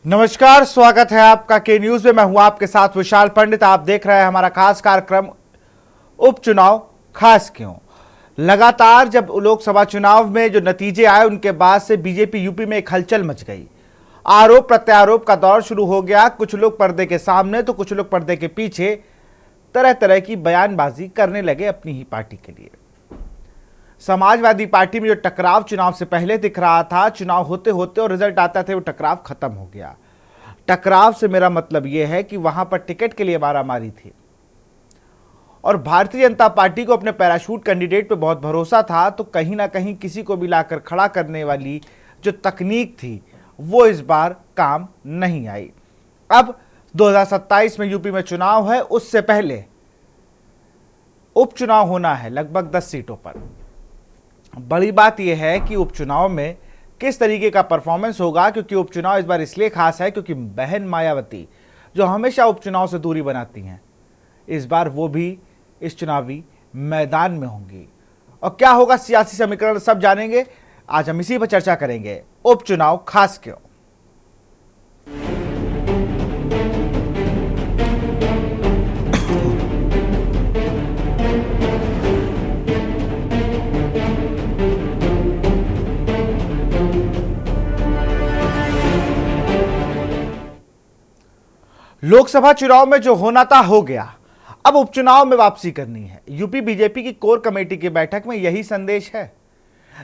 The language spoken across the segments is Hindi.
नमस्कार, स्वागत है आपका के न्यूज में। मैं हूं आपके साथ विशाल पंडित। आप देख रहे हैं हमारा खास कार्यक्रम उपचुनाव खास क्यों। लगातार जब लोकसभा चुनाव में जो नतीजे आए उनके बाद से बीजेपी यूपी में एक हलचल मच गई। आरोप प्रत्यारोप का दौर शुरू हो गया। कुछ लोग पर्दे के सामने तो कुछ लोग पर्दे के पीछे तरह तरह की बयानबाजी करने लगे अपनी ही पार्टी के लिए। समाजवादी पार्टी में जो टकराव चुनाव से पहले दिख रहा था, चुनाव होते होते और रिजल्ट आता थे वो टकराव खत्म हो गया। टकराव से मेरा मतलब यह है कि वहां पर टिकट के लिए मारामारी थी और भारतीय जनता पार्टी को अपने पैराशूट कैंडिडेट पे बहुत भरोसा था, तो कहीं ना कहीं किसी को भी लाकर खड़ा करने वाली जो तकनीक थी वो इस बार काम नहीं आई। अब 2027 में यूपी में चुनाव है, उससे पहले उपचुनाव होना है लगभग 10 सीटों पर। बड़ी बात यह है कि उपचुनाव में किस तरीके का परफॉर्मेंस होगा, क्योंकि उपचुनाव इस बार इसलिए खास है क्योंकि बहन मायावती जो हमेशा उपचुनाव से दूरी बनाती हैं, इस बार वो भी इस चुनावी मैदान में होंगी। और क्या होगा सियासी समीकरण सब जानेंगे। आज हम इसी पर चर्चा करेंगे। उपचुनाव खास क्यों। लोकसभा चुनाव में जो होना था हो गया, अब उपचुनाव में वापसी करनी है। यूपी बीजेपी की कोर कमेटी की बैठक में यही संदेश है।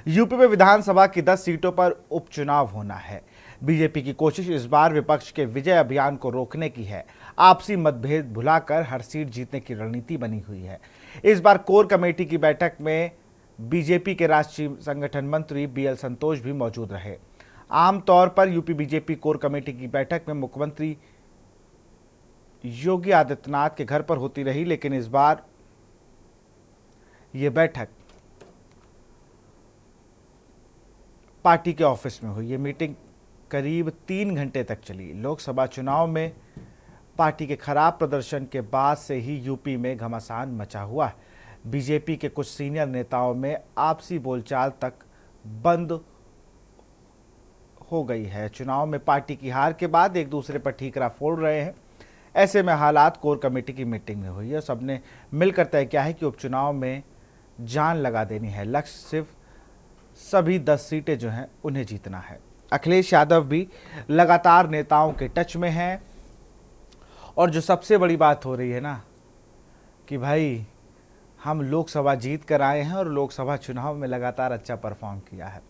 यूपी में विधानसभा की 10 सीटों पर उपचुनाव होना है। बीजेपी की कोशिश इस बार विपक्ष के विजय अभियान को रोकने की है। आपसी मतभेद भुलाकर हर सीट जीतने की रणनीति बनी हुई है। इस बार कोर कमेटी की बैठक में बीजेपी के राष्ट्रीय संगठन मंत्री BL संतोष भी मौजूद रहे। आमतौर पर यूपी बीजेपी कोर कमेटी की बैठक में मुख्यमंत्री योगी आदित्यनाथ के घर पर होती रही, लेकिन इस बार यह बैठक पार्टी के ऑफिस में हुई। यह मीटिंग करीब 3 घंटे तक चली। लोकसभा चुनाव में पार्टी के खराब प्रदर्शन के बाद से ही यूपी में घमासान मचा हुआ है। बीजेपी के कुछ सीनियर नेताओं में आपसी बोलचाल तक बंद हो गई है। चुनाव में पार्टी की हार के बाद एक दूसरे पर ठीकरा फोड़ रहे हैं। ऐसे में हालात कोर कमेटी की मीटिंग में हुई है। सबने मिलकर तय किया है कि उपचुनाव में जान लगा देनी है। लक्ष्य सिर्फ सभी 10 सीटें जो हैं उन्हें जीतना है। अखिलेश यादव भी लगातार नेताओं के टच में हैं और जो सबसे बड़ी बात हो रही है ना कि भाई हम लोकसभा जीत कर आए हैं और लोकसभा चुनाव में लगातार अच्छा परफॉर्म किया है।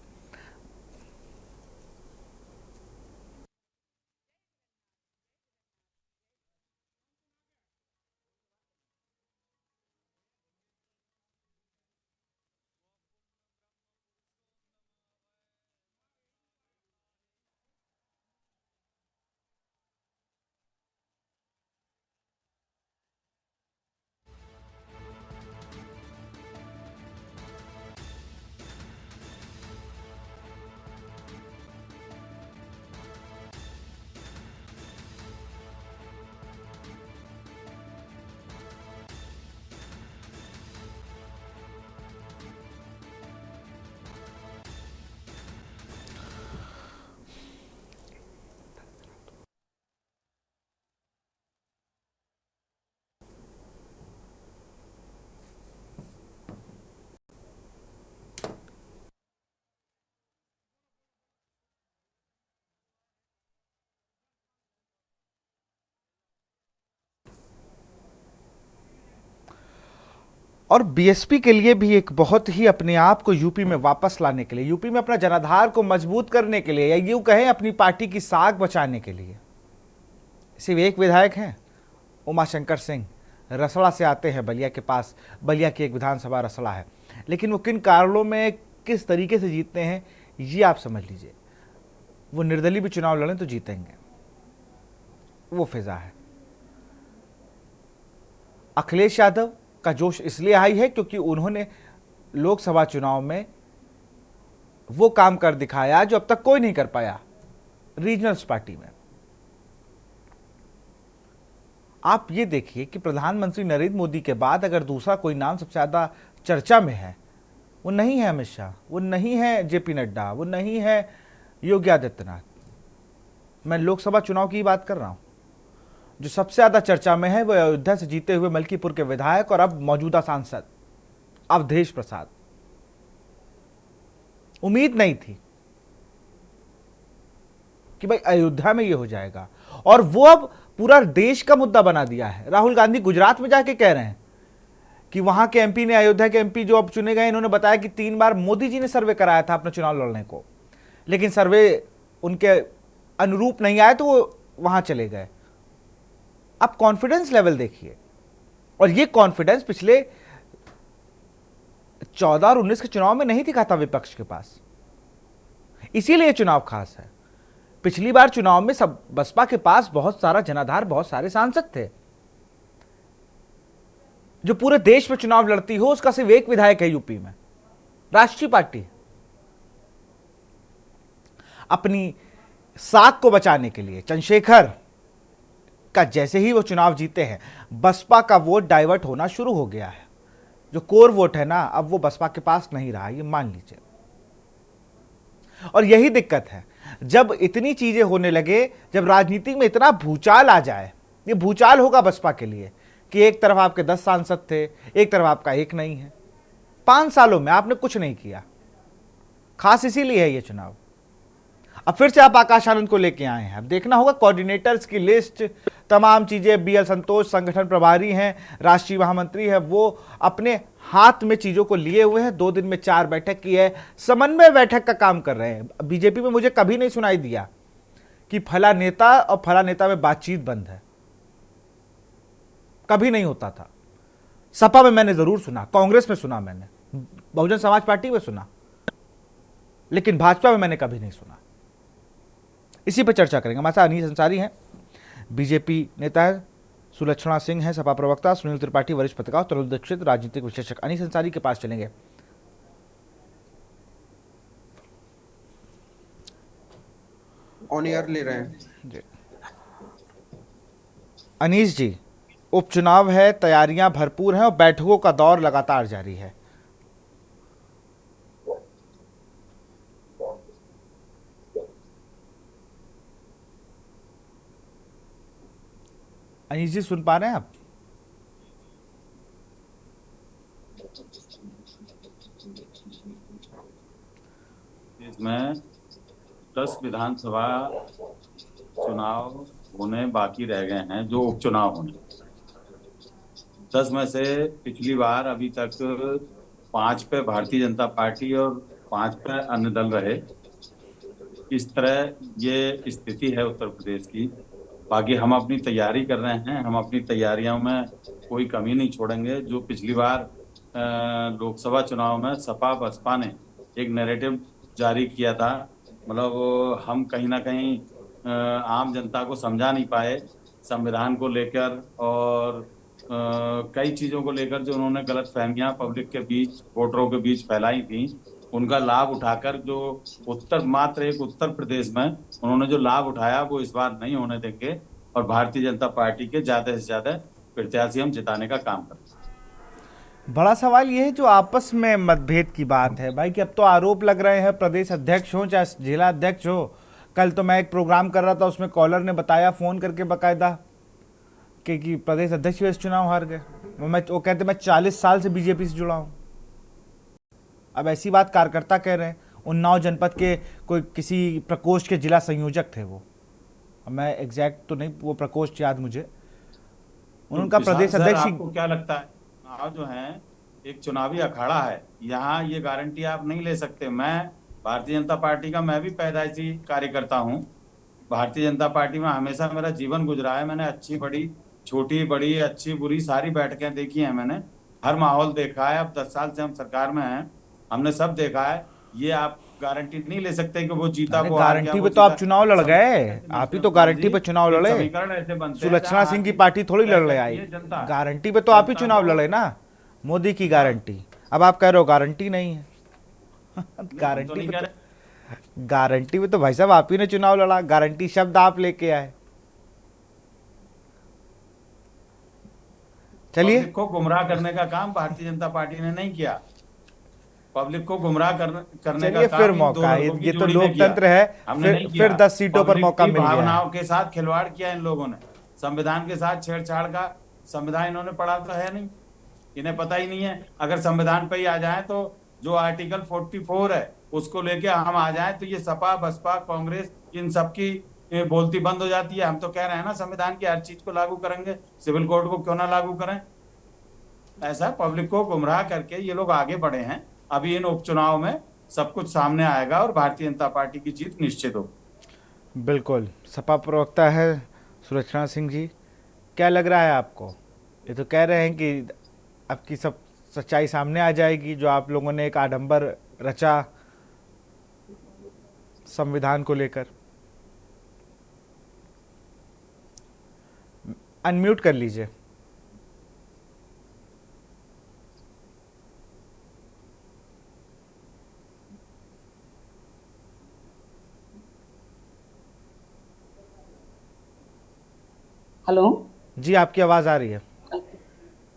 और बीएसपी के लिए भी एक बहुत ही अपने आप को यूपी में वापस लाने के लिए, यूपी में अपना जनाधार को मजबूत करने के लिए, या यूं कहें अपनी पार्टी की साख बचाने के लिए सिर्फ एक विधायक हैं, उमाशंकर सिंह। रसड़ा से आते हैं बलिया के पास। बलिया की एक विधानसभा रसड़ा है, लेकिन वो किन कारणों में किस तरीके से जीतते हैं ये आप समझ लीजिए। वो निर्दलीय भी चुनाव लड़ें तो जीतेंगे, वो फिजा है। अखिलेश यादव का जोश इसलिए हाई है क्योंकि उन्होंने लोकसभा चुनाव में वो काम कर दिखाया जो अब तक कोई नहीं कर पाया रीजनल्स पार्टी में। आप ये देखिए कि प्रधानमंत्री नरेंद्र मोदी के बाद अगर दूसरा कोई नाम सबसे ज्यादा चर्चा में है, वो नहीं है अमित शाह, वो नहीं है JP नड्डा, वो नहीं है योगी आदित्यनाथ, मैं लोकसभा चुनाव की बात कर रहा हूं। जो सबसे ज्यादा चर्चा में है वो अयोध्या से जीते हुए मलकीपुर के विधायक और अब मौजूदा सांसद अवधेश प्रसाद। उम्मीद नहीं थी कि भाई अयोध्या में ये हो जाएगा, और वो अब पूरा देश का मुद्दा बना दिया है। राहुल गांधी गुजरात में जाके कह रहे हैं कि वहां के एमपी ने, अयोध्या के एमपी जो अब चुने गए, इन्होंने बताया कि 3 बार मोदी जी ने सर्वे कराया था अपना चुनाव लड़ने को, लेकिन सर्वे उनके अनुरूप नहीं आए तो वो वहां चले गए। अब कॉन्फिडेंस लेवल देखिए, और ये कॉन्फिडेंस पिछले 14 और 19 के चुनाव में नहीं दिखा था विपक्ष के पास। इसीलिए चुनाव खास है। पिछली बार चुनाव में सब बसपा के पास बहुत सारा जनाधार, बहुत सारे सांसद थे। जो पूरे देश में चुनाव लड़ती हो उसका सिर्फ एक विधायक है यूपी में, राष्ट्रीय पार्टी। अपनी साख को बचाने के लिए चंद्रशेखर का जैसे ही वो चुनाव जीते हैं, बसपा का वोट डाइवर्ट होना शुरू हो गया है। जो कोर वोट है ना, अब वो बसपा के पास नहीं रहा, ये मान लीजिए। और यही दिक्कत है, जब इतनी चीजें होने लगे, जब राजनीति में इतना भूचाल आ जाए, ये भूचाल होगा बसपा के लिए कि एक तरफ आपके 10 सांसद थे, एक तरफ आपका एक नहीं है। 5 सालों में आपने कुछ नहीं किया। खास इसीलिए है ये चुनाव। अब फिर से आप आकाश आनंद को लेके आए हैं। अब देखना होगा कोऑर्डिनेटर्स की लिस्ट, तमाम चीजें। बीएल संतोष संगठन प्रभारी हैं, राष्ट्रीय महामंत्री है, वो अपने हाथ में चीजों को लिए हुए हैं। 2 दिन में 4 बैठक की है, समन्वय बैठक का काम कर रहे हैं। बीजेपी में मुझे कभी नहीं सुनाई दिया कि फला नेता और फला नेता में बातचीत बंद है, कभी नहीं होता था। सपा में मैंने जरूर सुना, कांग्रेस में सुना, मैंने बहुजन समाज पार्टी में सुना, लेकिन भाजपा में मैंने कभी नहीं सुना। इसी पर चर्चा करेंगे। हमारे साथ अनीस अंसारी हैं, बीजेपी नेता है, सुलक्षणा सिंह है सपा प्रवक्ता, सुनील त्रिपाठी वरिष्ठ पत्रकार, तरुण दीक्षित राजनीतिक विश्लेषक। अनीस अंसारी के पास चलेंगे। ऑन एयर ले रहे हैं जी। अनीस जी, उपचुनाव है, तैयारियां भरपूर हैं और बैठकों का दौर लगातार जारी है। अनीस जी सुन पा रहे हैं आप? इसमें 10 विधानसभा चुनाव होने बाकी रह गए हैं, जो उपचुनाव होने। 10 में से पिछली बार अभी तक 5 पे भारतीय जनता पार्टी और 5 पे अन्य दल रहे। इस तरह ये स्थिति है उत्तर प्रदेश की। बाकी हम अपनी तैयारी कर रहे हैं, हम अपनी तैयारियों में कोई कमी नहीं छोड़ेंगे। जो पिछली बार लोकसभा चुनाव में सपा बसपा ने एक नैरेटिव जारी किया था, मतलब हम कहीं ना कहीं आम जनता को समझा नहीं पाए संविधान को लेकर, और कई चीज़ों को लेकर जो उन्होंने गलत फहमियाँ पब्लिक के बीच, वोटरों के बीच फैलाई थी, उनका लाभ उठाकर जो मात्र एक उत्तर प्रदेश में उन्होंने जो लाभ उठाया वो इस बार नहीं होने देंगे, और भारतीय जनता पार्टी के ज़्यादा से ज़्यादा प्रत्याशी हम जिताने का काम करेंगे। बड़ा सवाल यह है जो आपस में मतभेद की बात है भाई, कि अब तो आरोप लग रहे हैं, प्रदेश अध्यक्ष हो चाहे जिला अध्यक्ष हो। कल तो मैं एक प्रोग्राम कर रहा था, उसमें कॉलर ने बताया फ़ोन करके बाकायदा कि प्रदेश अध्यक्ष इस चुनाव हार गए। वो कहते मैं 40 साल से बीजेपी से जुड़ा हूँ। अब ऐसी बात कार्यकर्ता कह रहे हैं। उन्नाव जनपद के कोई किसी प्रकोष्ठ के जिला संयोजक थे वो, मैं एग्जैक्ट तो नहीं, वो प्रकोष्ठ याद मुझे, उनका प्रदेश अध्यक्ष। आपको क्या लगता है, चुनाव जो है एक चुनावी अखाड़ा है, यहाँ ये गारंटी आप नहीं ले सकते। मैं भारतीय जनता पार्टी का मैं भी पैदाइशी कार्यकर्ता हूँ। भारतीय जनता पार्टी में हमेशा मेरा जीवन गुजरा है। मैंने अच्छी बड़ी, छोटी बड़ी, अच्छी बुरी सारी बैठकें देखी हैं, मैंने हर माहौल देखा है। अब 10 साल से हम सरकार में हैं, हमने सब देखा है। ये आप गारंटी नहीं ले सकते कि वो जीता, वो गारंटी पे तो आप चुनाव लड़ गए, आप ही तो गारंटी पे चुनाव लड़े। सुलक्षणा सिंह की पार्टी थोड़ी लड़ ले आई, गारंटी पे तो आप ही चुनाव लड़े ना, मोदी की गारंटी। अब आप कह रहे हो गारंटी नहीं है। गारंटी पे तो भाई साहब आप ही ने चुनाव लड़ा, गारंटी शब्द आप लेके आए। चलिए, को गुमराह करने का काम भारतीय जनता पार्टी ने नहीं किया। पब्लिक को गुमराह करने का चलिए काम फिर इन दो मौका, लड़कों की ये तो जोड़ी ने किया। लोकतंत्र है, हमने नहीं किया। फिर 10 सीटों पर पब्लिक मौका की मिल गया है। भावनाओं के साथ खिलवाड़ किया इन लोगों ने। संविधान के साथ छेड़छाड़ का संविधान इन्होंने पढ़ा तो है नहीं, इन्हें पता ही नहीं है। अगर संविधान पे ही आ जाए तो जो आर्टिकल 44 है उसको लेके हम आ जाए तो ये सपा बसपा कांग्रेस इन सबकी बोलती बंद हो जाती है। हम तो कह रहे हैं ना संविधान की हर चीज को लागू करेंगे, सिविल कोड को क्यों ना लागू करें। ऐसा पब्लिक को गुमराह करके ये लोग आगे बढ़े हैं। अभी इन उपचुनाव में सब कुछ सामने आएगा और भारतीय जनता पार्टी की जीत निश्चित होगी। बिल्कुल। सपा प्रवक्ता है सुलक्षणा सिंह जी, क्या लग रहा है आपको? ये तो कह रहे हैं कि आपकी सब सच्चाई सामने आ जाएगी, जो आप लोगों ने एक आडंबर रचा संविधान को लेकर। अनम्यूट कर लीजिए। हेलो। जी, आपकी आवाज आ रही है।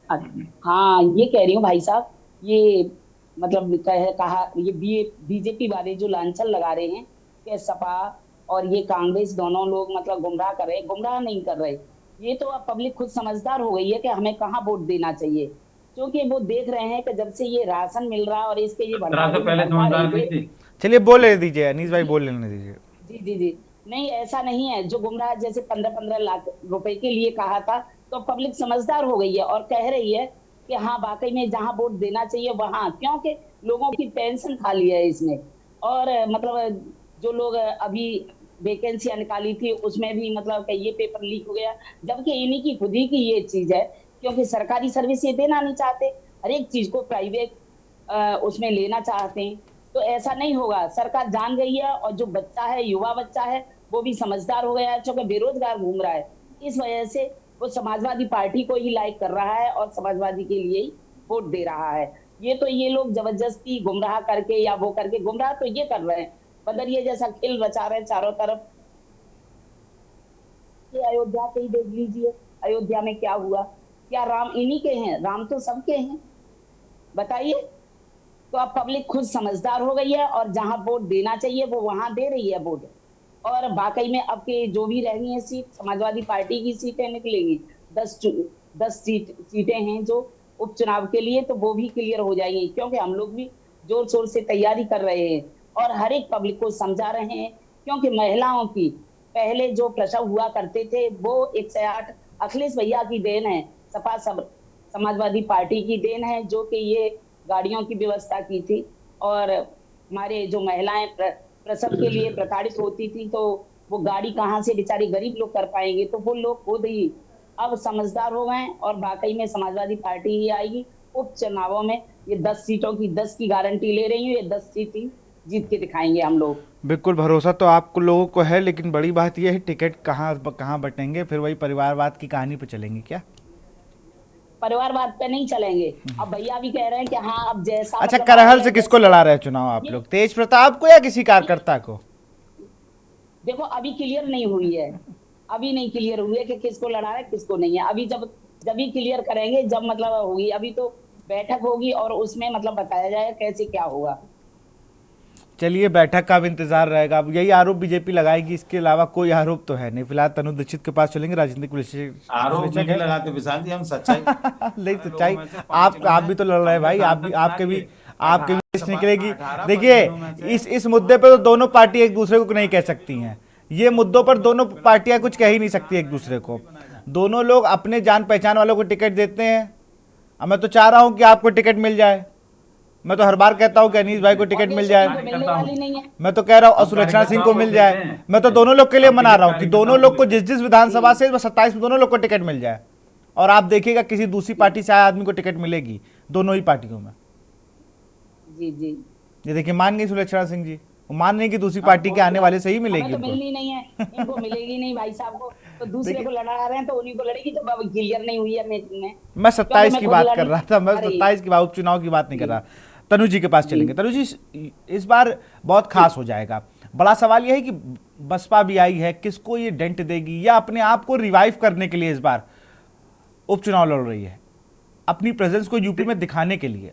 हाँ, ये कह रही हूँ भाई साहब, ये मतलब कहा ये बीजेपी वाले जो लांछन लगा रहे हैं कि सपा और ये कांग्रेस दोनों लोग मतलब गुमराह कर रहे हैं, गुमराह नहीं कर रहे। ये तो अब पब्लिक खुद समझदार हो गई है कि हमें कहाँ वोट देना चाहिए, क्योंकि वो देख रहे हैं कि जब से ये राशन मिल रहा है और इसके ये तरह से पहले समझदार नहीं थी। चलिए बोल लेने दीजिए, अनीस भाई बोल लेने दीजिए। जी जी जी, नहीं ऐसा नहीं है। जो गुमराह जैसे 15-15 लाख रुपए के लिए कहा था, तो पब्लिक समझदार हो गई है और कह रही है कि हाँ वाकई में जहां वोट देना चाहिए वहां, क्योंकि लोगों की टेंशन खाली है इसमें। और मतलब जो लोग अभी वैकेंसियां निकाली थी उसमें भी मतलब कि ये पेपर लीक हो गया, जबकि इन्हीं की खुद ही की ये चीज है, क्योंकि सरकारी सर्विस ये देना नहीं चाहते, हर एक चीज को प्राइवेट उसमें लेना चाहते हैं। तो ऐसा नहीं होगा, सरकार जान गई है और जो बच्चा है, युवा बच्चा है, वो भी समझदार हो गया है, क्योंकि बेरोजगार घूम रहा है। इस वजह से वो समाजवादी पार्टी को ही लाइक कर रहा है और समाजवादी के लिए ही वोट दे रहा है। ये तो ये लोग जबरदस्ती गुमराह करके या वो करके, गुमराह तो ये कर रहे हैं, बदरिया जैसा खेल रचा रहे हैं चारों तरफ। ये अयोध्या पे ही देख लीजिए, अयोध्या में क्या हुआ। क्या राम इन्हीं के हैं? राम तो सबके हैं, बताइए। तो अब पब्लिक खुद समझदार हो गई है और जहां वोट देना चाहिए वो वहां दे रही है वोट। और वाकई में अब के जो भी रही हैं सीट, समाजवादी पार्टी की सीटें निकलेंगी। 10 सीटें हैं जो उपचुनाव के लिए, तो वो भी क्लियर हो जाएंगी, क्योंकि हम लोग भी जोर शोर से तैयारी कर रहे हैं और हर एक पब्लिक को समझा रहे हैं। क्योंकि महिलाओं की पहले जो प्रसव हुआ करते थे वो 108 अखिलेश भैया की देन है, सपा समाजवादी पार्टी की देन है, जो कि ये गाड़ियों की व्यवस्था की थी। और हमारे जो महिलाएं प्रसव के लिए प्रताड़ित होती थी, तो वो गाड़ी कहाँ से बेचारी गरीब लोग कर पाएंगे, तो वो लोग खुद ही अब समझदार हो गए और वाकई में समाजवादी पार्टी ही आएगी उपचुनावों में। ये 10 सीटों की 10 की गारंटी ले रही हूँ, ये 10 सीट ही जीत के दिखाएंगे हम लोग। बिल्कुल, भरोसा तो आपको लोगों को है, लेकिन बड़ी बात यह है टिकट कहाँ बटेंगे? फिर वही परिवारवाद की कहानी पे चलेंगे क्या? परिवारवाद पे नहीं चलेंगे। अब भैया भी कह रहे हैं कि हाँ अब जैसा अच्छा, मतलब करहल से किसको लड़ा रहे हैं चुनाव आप लोग? तेज प्रताप को या किसी कार्यकर्ता को? देखो अभी क्लियर नहीं हुई है, अभी नहीं क्लियर हुई है कि किसको लड़ा है किसको नहीं है। अभी जब भी क्लियर करेंगे, जब मतलब होगी, अभी तो बैठक होगी और उसमें मतलब बताया जाएगा कैसे क्या होगा। चलिए, बैठक का भी इंतजार रहेगा। अब यही आरोप बीजेपी लगाएगी, इसके अलावा कोई आरोप तो है नहीं। फिलहाल तनु दीक्षित के पास चलेंगे, राजनीतिक आरोप नहीं लगाते विशाल जी, हम सच्चाई नहीं, सच्चाई आप भी तो लड़ रहे हैं भाई, आपके भी निकलेगी। देखिए, इस मुद्दे पे तो दोनों पार्टी एक दूसरे को नहीं कह सकती हैं। ये मुद्दों पर दोनों पार्टियां कुछ कह ही नहीं सकती एक दूसरे को। दोनों लोग अपने जान पहचान वालों को टिकट देते हैं। अब मैं तो चाह रहा हूं कि आपको टिकट मिल जाए। मैं तो हर बार कहता हूं कि अनीस भाई को टिकट मिल जाए, मैं तो कह रहा हूं सुलक्षणा सिंह को मिल जाए। मैं तो दोनों लोग के लिए मना रहा हूं कि दोनों लोग को जिस विधानसभा से 27 में दोनों लोग को टिकट मिल जाए। और आप देखिएगा किसी दूसरी पार्टी से आए आदमी को टिकट मिलेगी दोनों ही पार्टियों में। जी जी, ये देखिए, मान गई सुलक्षणा सिंह जी, वो मान रही कि दूसरी पार्टी के आने वाले से ही मिलेगी। तो मिलनी नहीं है, इनको मिलेगी नहीं भाई साहब को, तो दूसरे को लड़ा रहे हैं तो उन्हीं को लड़ेगी, जब अब क्लियर नहीं हुई है। मैं 27 की बात कर रहा था, मैं 27 की बात, उपचुनाव की बात नहीं कर रहा। तनु जी के पास चलेंगे। तनु जी, इस बार बहुत खास हो जाएगा। बड़ा सवाल यह है कि बसपा भी आई है, किसको ये डेंट देगी, या अपने आप को रिवाइव करने के लिए इस बार उपचुनाव लड़ रही है, अपनी प्रेजेंस को यूपी में दिखाने के लिए?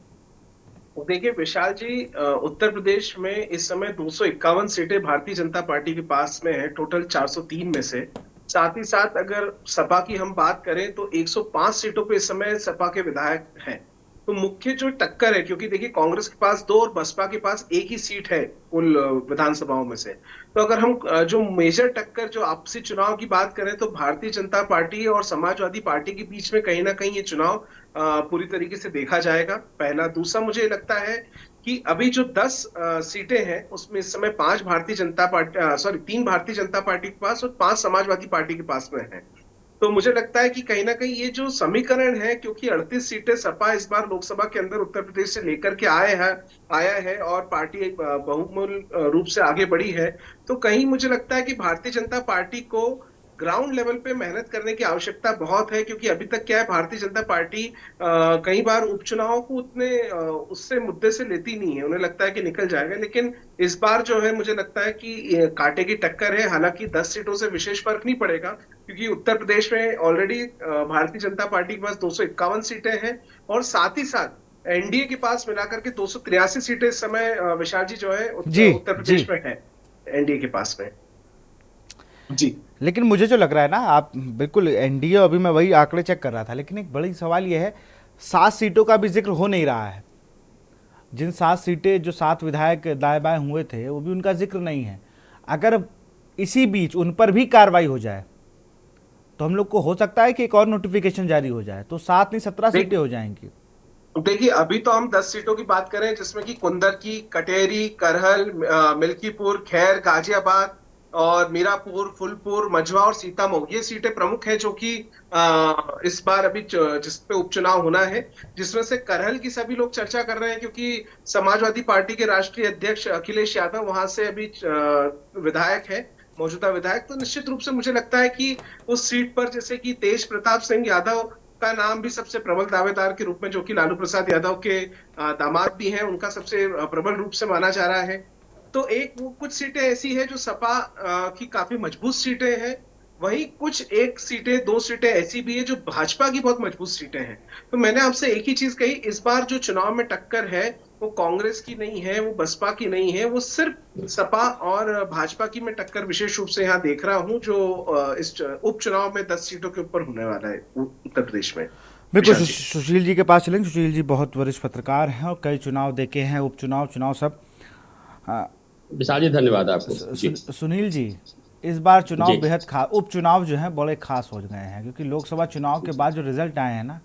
देखिए विशाल जी, उत्तर प्रदेश में इस समय 251 सीटें भारतीय जनता पार्टी के पास में है, टोटल 403 में से। साथ ही साथ अगर सपा की हम बात करें तो 105 सीटों पे इस समय सपा के विधायक हैं। तो मुख्य जो टक्कर है, क्योंकि देखिए कांग्रेस के पास 2 और बसपा के पास 1 ही सीट है कुल विधानसभाओं में से। तो अगर हम जो मेजर टक्कर जो आपसी चुनाव की बात करें तो भारतीय जनता पार्टी और समाजवादी पार्टी के बीच में कहीं ना कहीं ये चुनाव पूरी तरीके से देखा जाएगा। पहला। दूसरा, मुझे लगता है कि अभी जो 10 सीटें हैं उसमें इस समय 5 Bharatiya Janata party, sorry 3 Bharatiya Janata party के पास और 5 समाजवादी पार्टी के पास में है। तो मुझे लगता है कि कहीं ना कहीं ये जो समीकरण है, क्योंकि 38 सीटें सपा इस बार लोकसभा के अंदर उत्तर प्रदेश से लेकर के आया है और पार्टी बहुमूल्य रूप से आगे बढ़ी है। तो कहीं मुझे लगता है कि भारतीय जनता पार्टी को ग्राउंड लेवल पे मेहनत करने की आवश्यकता बहुत है, क्योंकि अभी तक क्या है, भारतीय जनता पार्टी कई बार उपचुनाव को उतने उससे मुद्दे से लेती नहीं है, उन्हें लगता है कि निकल जाएगा। लेकिन इस बार जो है मुझे लगता है कि कांटे की टक्कर है। हालांकि 10 सीटों से विशेष फर्क नहीं पड़ेगा, क्योंकि उत्तर प्रदेश में ऑलरेडी भारतीय जनता पार्टी के पास 251 सीटें हैं और साथ ही साथ एनडीए के पास मिलाकर के 283 सीटें इस समय विशाल जी जो है उत्तर प्रदेश में है एनडीए के पास में जी। लेकिन मुझे जो लग रहा है ना, आप बिल्कुल एनडीए, अभी मैं वही आंकड़े चेक कर रहा था, लेकिन एक बड़ी सवाल यह है 7 सीटों का भी जिक्र हो नहीं रहा है। जिन 7 सीटें, जो 7 विधायक दाएं बाएं हुए थे, वो भी उनका जिक्र नहीं है। अगर इसी बीच उन पर भी कार्रवाई हो जाए तो हम लोग को हो सकता है कि एक और नोटिफिकेशन जारी हो जाए, तो 7 नहीं 17 सीटें हो जाएंगी। देखिए अभी तो हम 10 सीटों की बात करें, जिसमें कि कुंदर की, कटेरी, करहल, मिल्कीपुर, खैर, गाजियाबाद और मीरापुर, फुलपुर, मझवा और सीतामऊ, ये सीटें प्रमुख हैं जो कि इस बार अभी जिस पे उपचुनाव होना है। जिसमें से करहल की सभी लोग चर्चा कर रहे हैं, क्योंकि समाजवादी पार्टी के राष्ट्रीय अध्यक्ष अखिलेश यादव वहां से अभी विधायक है, मौजूदा विधायक। तो निश्चित रूप से मुझे लगता है कि उस सीट पर जैसे कि तेज प्रताप सिंह यादव का नाम भी सबसे प्रबल दावेदार के रूप में, जो कि लालू प्रसाद यादव के दामाद भी हैं, उनका सबसे प्रबल रूप से माना जा रहा है। तो एक वो कुछ सीटें ऐसी है जो सपा की काफी मजबूत सीटें हैं, वहीं कुछ 1 सीटें 2 सीटें ऐसी भी है जो भाजपा की बहुत मजबूत सीटें हैं। तो मैंने आपसे एक ही चीज कही, इस बार जो चुनाव में टक्कर है वो कांग्रेस की नहीं है, वो बसपा की नहीं है, वो सिर्फ सपा और भाजपा की मैं टक्कर विशेष रूप से यहाँ देख रहा हूँ, जो इस उपचुनाव में 10 सीटों के ऊपर होने वाला है उत्तर प्रदेश में। बिल्कुल, सुशील जी के पास चलेंगे। सुशील जी बहुत वरिष्ठ पत्रकार हैं और कई चुनाव देखे हैं, उपचुनाव, चुनाव सब। विशाल जी धन्यवाद आपको। सुनील जी, इस बार चुनाव बेहद खास, उपचुनाव जो है बड़े खास हो गए हैं, क्योंकि लोकसभा चुनाव के बाद जो रिजल्ट आए हैं ना,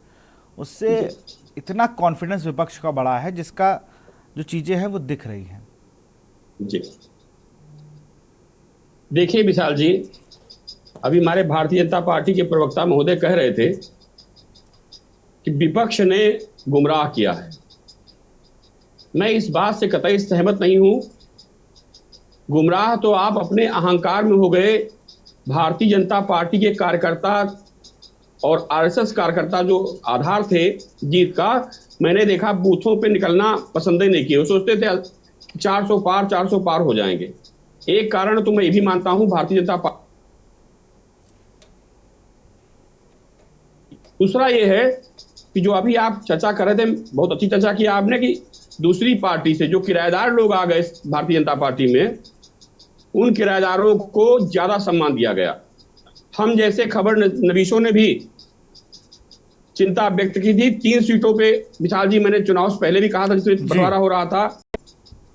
उससे इतना कॉन्फिडेंस विपक्ष का बढ़ा है, जिसका जो चीजें हैं वो दिख रही हैं जी। देखिए विशाल जी, अभी हमारे भारतीय जनता पार्टी के प्रवक्ता महोदय कह रहे थे कि विपक्ष ने गुमराह किया है। मैं इस बात से कतई सहमत नहीं हूं। गुमराह तो आप अपने अहंकार में हो गए। भारतीय जनता पार्टी के कार्यकर्ता और आरएसएस कार्यकर्ता जो आधार थे जीत का, मैंने देखा बूथों पे निकलना पसंद ही नहीं किया। वो सोचते थे 400 पार हो जाएंगे। एक कारण तो मैं ये भी मानता हूं भारतीय जनता पार्टी। दूसरा ये है कि जो अभी आप चर्चा कर रहे थे, बहुत अच्छी चर्चा की आपने, कि दूसरी पार्टी से जो किराएदार लोग आ गए भारतीय जनता पार्टी में, उन किराएदारों को ज्यादा सम्मान दिया गया। हम जैसे खबर नवीसों ने भी चिंता व्यक्त की थी 3 सीटों पे। विशाल जी, मैंने चुनाव से पहले भी कहा था, जिसमें बंटवारा हो रहा था,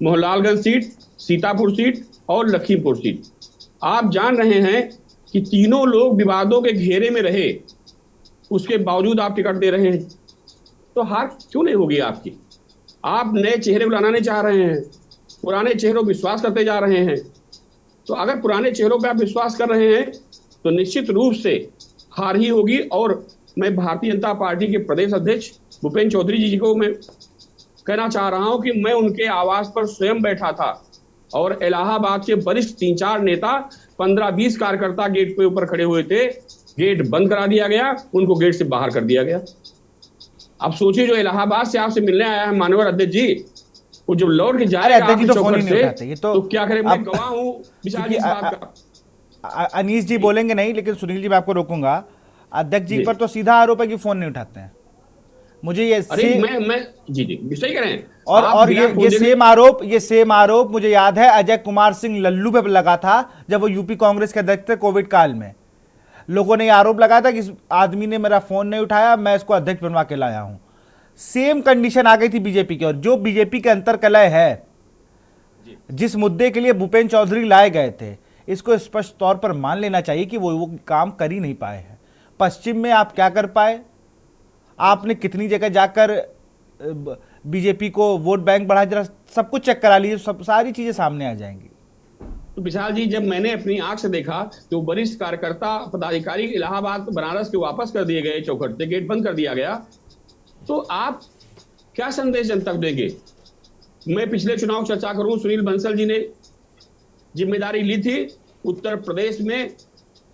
मोहनलालगंज सीट, सीतापुर सीट और लखीमपुर सीट। आप जान रहे हैं कि तीनों लोग विवादों के घेरे में रहे, उसके बावजूद आप टिकट दे रहे हैं। तो हार क्यों नहीं होगी आपकी? आप नए चेहरे बुलाना नहीं चाह रहे हैं, पुराने चेहरों पर विश्वास करते जा रहे हैं। तो अगर पुराने चेहरों पे आप विश्वास कर रहे हैं तो निश्चित रूप से हार ही होगी। और मैं भारतीय जनता पार्टी के प्रदेश अध्यक्ष भूपेंद्र चौधरी जी को मैं कहना चाह रहा हूं कि मैं उनके आवास पर स्वयं बैठा था और इलाहाबाद के वरिष्ठ 3-4 नेता, 15-20 कार्यकर्ता गेट पे ऊपर खड़े हुए थे। गेट बंद करा दिया गया, उनको गेट से बाहर कर दिया गया। अब सोचिए, जो इलाहाबाद से आपसे मिलने आया है माननीय अध्यक्ष जी, वो जब लौट के जाएगा अध्यक्ष जी तो फोन ही नहीं उठाते। ये तो क्या करें, मैं गवाह हूं विशाल जी इस बात का। अनीश जी बोलेंगे नहीं, लेकिन सुनील जी मैं आपको रोकूंगा। अध्यक्ष जी पर तो सीधा आरोप है कि फोन नहीं उठाते हैं। मुझे ये अरे मैं जी सही कह रहे हैं। और ये सेम आरोप मुझे याद है अजय कुमार सिंह लल्लू पे लगा था जब वो यूपी कांग्रेस के अध्यक्ष थे कोविड काल में। लोगों ने ये आरोप लगाया था कि इस आदमी ने मेरा फोन नहीं उठाया, मैं इसको अध्यक्ष बनवा के लाया हूं। सेम कंडीशन आ गई थी बीजेपी की। और जो बीजेपी के अंतर्कलह है, जिस मुद्दे के लिए भूपेन्द्र चौधरी लाए गए थे, इसको स्पष्ट तौर पर मान लेना चाहिए कि वो काम कर ही नहीं पाए हैं। पश्चिम में आप क्या कर पाए? आपने कितनी जगह जाकर बीजेपी को वोट बैंक बढ़ा, जरा सब कुछ चेक करा लीजिए, सब सारी चीजें सामने आ जाएंगी। तो विशाल जी, जब मैंने अपनी आंख से देखा तो वरिष्ठ कार्यकर्ता पदाधिकारी इलाहाबाद बनारस के वापस कर दिए गए, चौखट से गेट बंद कर दिया गया, तो आप क्या संदेश जनता को देंगे? मैं पिछले चुनाव चर्चा करूं, सुनील बंसल जी ने जिम्मेदारी ली थी। उत्तर प्रदेश में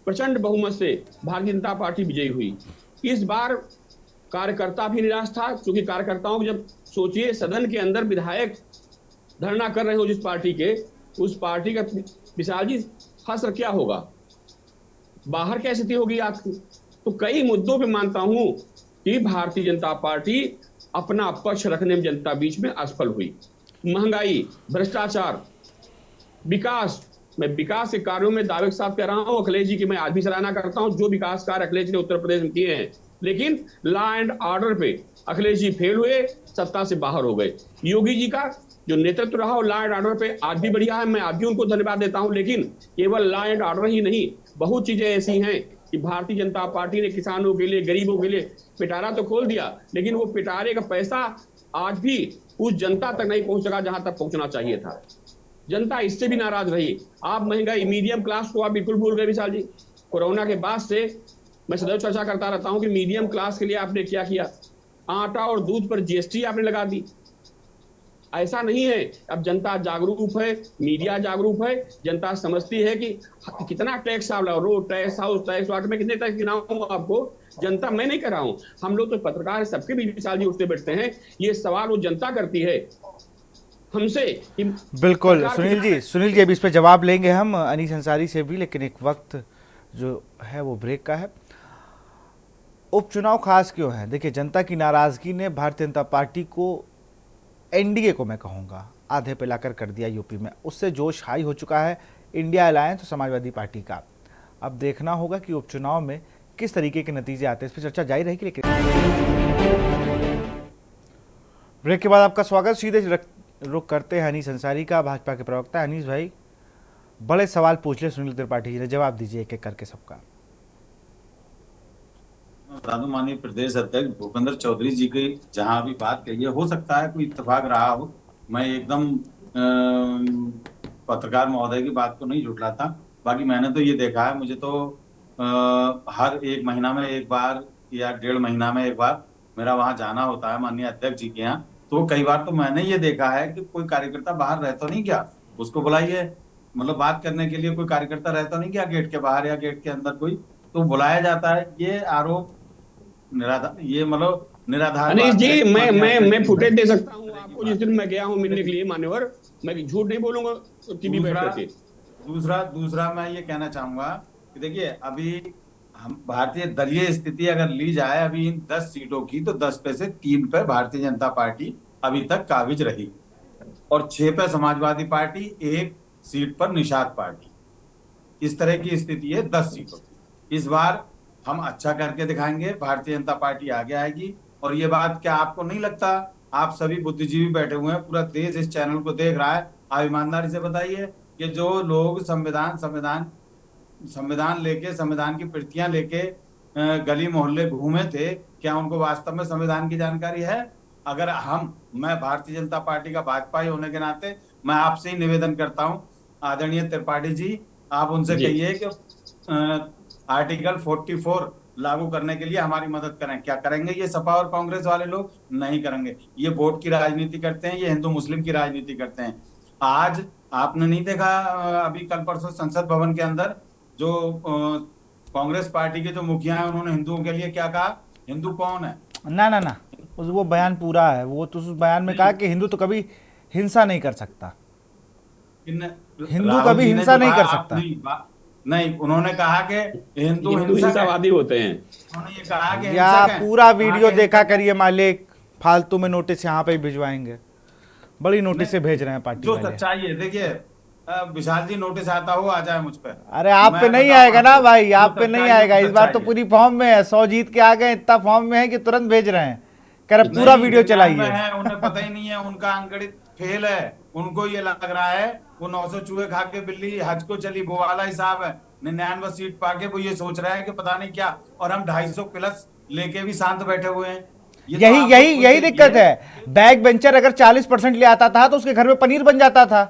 प्रचंड बहुमत से भारतीय जनता पार्टी विजयी हुई। इस बार कार्यकर्ता भी निराश था, क्योंकि कार्यकर्ताओं को जब सोचिए सदन के अंदर विधायक धरना कर रहे हो जिस पार्टी के, उस पार्टी का विशाल जी असर क्या होगा, बाहर क्या स्थिति होगी आपकी? तो कई मुद्दों पे मानता हूं कि भारतीय जनता पार्टी अपना पक्ष रखने में जनता बीच में असफल हुई। महंगाई, भ्रष्टाचार, विकास, मैं विकास के कार्यों में दावे के साथ कह रहा हूं, अखिलेश जी की मैं आज भी सराहना करता हूं जो विकास कार्य अखिलेश जी ने उत्तर प्रदेश में किए हैं, लेकिन लॉ एंड ऑर्डर पे अखिलेश जी फेल हुए, सत्ता से बाहर हो गए। योगी जी का जो नेतृत्व रहा वो लॉ एंड ऑर्डर पे आज भी बढ़िया है, मैं आज भी उनको धन्यवाद देता हूं। लेकिन केवल लॉ एंड ऑर्डर ही नहीं, बहुत चीजें ऐसी हैं कि भारतीय जनता पार्टी ने किसानों के लिए, गरीबों के लिए पिटारा तो खोल दिया, लेकिन वो पिटारे का पैसा आज भी उस जनता तक नहीं पहुंच सका जहां तक पहुंचना चाहिए था। जनता इससे भी नाराज रही। आप महंगाई, मीडियम क्लास को आप बिल्कुल भूल गए विशाल जी। कोरोना के बाद से मैं सदैव चर्चा करता रहता हूं कि मीडियम क्लास के लिए आपने क्या किया। आटा और दूध पर जीएसटी आपने लगा दी। ऐसा नहीं है, अब जनता जागरूक है, मीडिया जागरूक है, जनता समझती है कि कितना टैक्स आप लगाओ, road tax, house tax, water में कितने टैक्स गिनाऊं आपको। जनता, मैं नहीं कर रहा हूं, हम लोग तो पत्रकार सबके बीच विशाल जी उठते बैठते हैं, ये सवाल वो जनता करती है हमसे। बिल्कुल सुनील जी अभी इस पे जवाब लेंगे हम अनीस अंसारी से भी, लेकिन एक वक्त जो है वो ब्रेक का है। उपचुनाव खास क्यों है? देखिए, जनता की नाराजगी ने भारतीय जनता पार्टी को, एनडीए को मैं कहूँगा, आधे पे लाकर कर दिया यूपी में। उससे जोश हाई हो चुका है इंडिया अलायंस और समाजवादी पार्टी का। अब देखना होगा कि उपचुनाव में किस तरीके के नतीजे आते हैं, इस पर चर्चा जारी रहेगी। लेकिन ब्रेक के बाद आपका स्वागत। सीधे रुख करते हैं अनीस अंसारी का, भाजपा के प्रवक्ता। अनीस भाई, बड़े सवाल पूछ ले सुनील त्रिपाठी जी ने, जवाब दीजिए एक एक करके सबका। माननीय प्रदेश अध्यक्ष भूपेंद्र चौधरी जी की जहां भी बात कही है, हो सकता है कोई इत्तेफाक रहा हो, मैं एकदम पत्रकार महोदय की बात को नहीं झुठलाता। बाकी मैंने तो ये देखा है, मुझे तो हर एक महीना में एक बार या 1.5 महीना में एक बार मेरा वहां जाना होता है माननीय अध्यक्ष जी के यहाँ। तो कई बार तो मैंने ये देखा है कि कोई कार्यकर्ता बाहर रह तो नहीं गया, उसको बुलाइए, मतलब बात करने के लिए कोई कार्यकर्ता रहता नहीं क्या गेट के बाहर या गेट के अंदर, कोई तो बुलाया जाता है। ये आरोप निराधार। अनीश जी, मैं फुटेज दे सकता हूँ आपको, जिस दिन मैं गया हूँ मिलने के लिए मान्यवर, मैं झूठ नहीं बोलूंगा टीवी बैठ करके। दूसरा मैं ये कहना चाहूंगा कि देखिए, अभी हम भारतीय दलीय स्थिति अगर ली जाए अभी इन 10 सीटों की, तो 10 पे से 3 पे भारतीय जनता पार्टी अभी तक काबिज रही और 6 पे समाजवादी पार्टी, 1 सीट पर निषाद पार्टी। इस तरह की स्थिति है 10 सीटों की। इस बार हम अच्छा करके दिखाएंगे, भारतीय जनता पार्टी आगे आएगी। और ये बात क्या आपको नहीं लगता, आप सभी बुद्धिजीवी बैठे हुए हैं, पूरा देश इस चैनल को देख रहा है, आप ईमानदारी से बताइए कि जो लोग संविधान लेके, संविधान की प्रतियां लेके गली मोहल्ले घूमे थे, क्या उनको वास्तव में संविधान की जानकारी है? अगर मैं भारतीय जनता पार्टी का भाजपाई होने के नाते मैं आपसे ही निवेदन करता हूं, आदरणीय त्रिपाठी जी, आप उनसे कहिए कि आर्टिकल 44 लागू करने के लिए हमारी मदद करें। क्या करेंगे ये सपा और कांग्रेस वाले लोग? नहीं करेंगे। ये वोट की राजनीति करते हैं, ये हिंदू मुस्लिम की राजनीति करते हैं। आज आपने नहीं देखा, अभी कल परसों संसद भवन के अंदर जो कांग्रेस पार्टी के जो मुखिया हैं, उन्होंने हिंदुओं के लिए क्या कहा? हिंदू कौन है? ना वो बयान पूरा है, वो तो उस बयान में कहा कि हिंदू तो कभी हिंसा नहीं कर सकता, हिंदू कभी हिंसा नहीं कर सकता। नहीं, उन्होंने कहा कि हिंदू हिंदू हिंसक है। हिंसावादी होते हैं। उन्होंने ये कहा कि या हिंसक है। पूरा कहा वीडियो कि देखा हिंसक है। करिए मालिक, फालतू में नोटिस यहाँ पे ही भिजवाएंगे, बड़ी नोटिस नहीं, भेज रहे हैं पार्टी जो वाले। सच्चाई है, देखिए विशाल जी, नोटिस आता हो आ जाए मुझ पर। अरे आप पे मैं नहीं बताऊं आएगा ना आपको, भाई, जो आप पे नहीं सच्चाई है आएगा। वो इस बार तो सच्चाई है। पूरी फॉर्म में है, 100 जीत के आ गए, इतना फॉर्म में है कि तुरंत भेज रहे हैं, कह रहे पूरा नहीं, वीडियो 99 चलाइए। है, उन्हें पता ही नहीं है, उनका अंगड़ित फेल है। उनको ये लग रहा है वो 900 चूहे खा के बिल्ली हज को चली, वो वाला हिसाब है। 99 सीट पाके वो ये सोच रहे हैं कि पता नहीं क्या, और हम 250 प्लस लेके भी शांत बैठे हुए हैं। ये तो यही आप यही लोग यही खुद दिक्कत देखिए। है। बैक बेंचर अगर 40% ले आता था तो उसके घर में पनीर बन जाता था,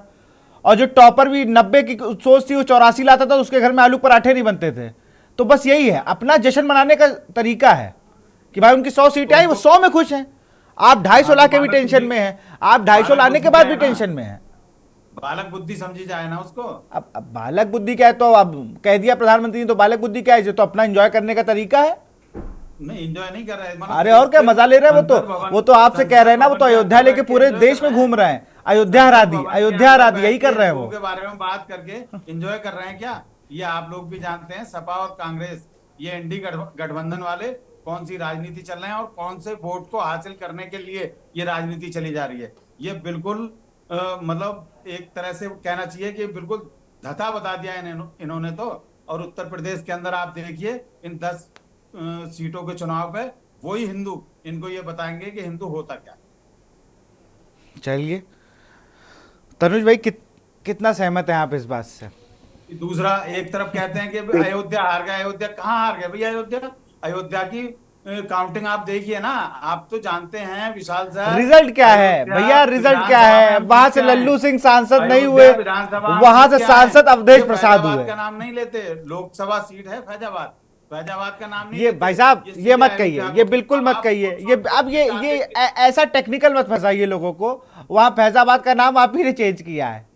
और जो टॉपर भी 90 की सोच थी वो 84 लाता था, तो उसके घर में आलू पराठे नहीं बनते थे। तो बस यही है, अपना जश्न मनाने का तरीका है कि भाई उनकी 100 सीटें आई, वो 100 में खुश हैं। आप 250 ला के भी टेंशन में हैं, आप 250 लाने के बाद भी टेंशन में हैं। बालक बुद्धि समझी जाए ना उसको। अब बालक बुद्धि क्या है, तो अब कह दिया प्रधानमंत्री ने, तो बालक बुद्धि क्या है, ये तो अपना एंजॉय करने का तरीका है। नहीं, एंजॉय नहीं कर रहे हैं। मतलब अरे और क्या मजा ले रहे हैं वो तो आपसे कह रहे हैं ना, वो तो अयोध्या लेके पूरे देश में घूम रहे हैं, अयोध्या हरा दी, अयोध्या हरा दी, यही कर रहे हैं वो। के बारे में बात करके एंजॉय कर रहे हैं क्या? ये आप लोग भी जानते हैं, सपा और कांग्रेस, ये एनडी गठबंधन वाले कौन सी राजनीति चल रहे हैं और कौन से वोट को हासिल करने के लिए ये राजनीति चली जा रही है। ये बिल्कुल मतलब एक तरह से कहना चाहिए कि बिल्कुल धता बता दिया इन्होंने तो। और उत्तर प्रदेश के अंदर आप देखिए, इन 10 सीटों के चुनाव पे वही हिंदू इनको ये बताएंगे कि हिंदू होता क्या। चलिए तनुज भाई, कितना सहमत हैं आप इस बात से? दूसरा, एक तरफ कहते हैं कि अयोध्या हार गया, अयोध्या कहाँ हार गया भैया? अयोध्या की काउंटिंग आप देखिए ना, आप तो जानते हैं विशाल सर, रिजल्ट क्या है भैया, रिजल्ट क्या है? वहां से लल्लू सिंह सांसद नहीं हुए, वहां से सांसद अवधेश प्रसाद हुए। का नाम नहीं लेते, लोकसभा सीट है फैजाबाद, फैजाबाद का नाम नहीं ये लेते। भाई साहब ये मत कहिए, अयोध्या ये को। बिल्कुल मत आप कहिए, खुद ये सोचो, अब ये ऐसा टेक्निकल मत फंसाइए लोगों को। वहां फैजाबाद का नाम आप ही ने चेंज किया है।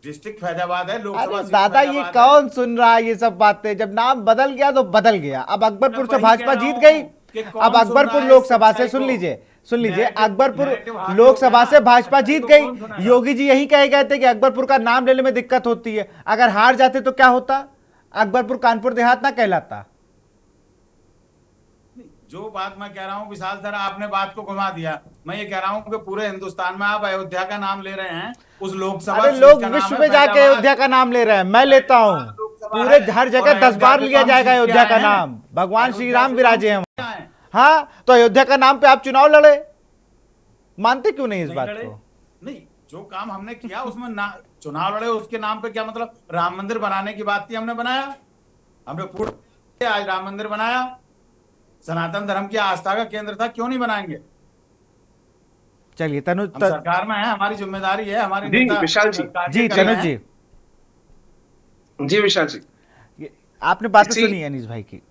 डिस्ट्रिक्ट फैजाबाद है, लोकसभा अरे सीट दादा, ये फैजाबाद है। कौन सुन रहा है ये सब बातें? जब नाम बदल गया तो बदल गया। अब अकबरपुर से वही भाजपा कह रहा जीत हूं गई, कि कौन अब सुन अकबरपुर रहा है लोकसभा से, सच्चाई सुन को? लीजिए नैरेटिव अकबरपुर हावी लोकसभा हो से गया ना, भाजपा सच्चाई जीत को गई। कौन सुनेगा? योगी जी यही कहे गए थे कि अकबरपुर का नाम लेने में दिक्कत होती है, अगर हार जाते तो क्या होता? अकबरपुर कानपुर देहात ना कहलाता। जो बात मैं कह रहा हूँ विशाल सर, आपने बात को घुमा दिया। मैं ये कह रहा हूँ कि पूरे हिंदुस्तान में आप अयोध्या का नाम ले रहे हैं, उस लोकसभा अरे सीट लोग का नाम विश्व है में जाके फैजाबाद। अयोध्या का नाम ले रहे हैं, मैं लेता हूँ। लोकसभा पूरे है, हर और जगह 10 अयोध्या बार के लिया कौन जाएगा जीत के अयोध्या आए का हैं? नाम, भगवान श्री अयोध्या राम के विराजे कौन हैं। जीत के आए हैं? हाँ, तो अयोध्या का नाम पे आप चुनाव लड़े, मानते क्यों नहीं इस नहीं बात लड़े। को? नहीं, जो काम हमने किया उसमें चुनाव लड़े, उसके नाम पे क्या मतलब? राम मंदिर बनाने की बात थी, हमने बनाया, हमने पूर्ण आज राम मंदिर बनाया। सनातन धर्म की आस्था का केंद्र था, क्यों नहीं बनाएंगे? चलिए तनुज हम सरकार में है, हमारी जिम्मेदारी है, हमारे जी, नेता विशाल जी। कार्य जी कर रहे तनुज हैं। जी, जी विशाल जी, आपने बातें इसी- सुनी अनीस भाई की।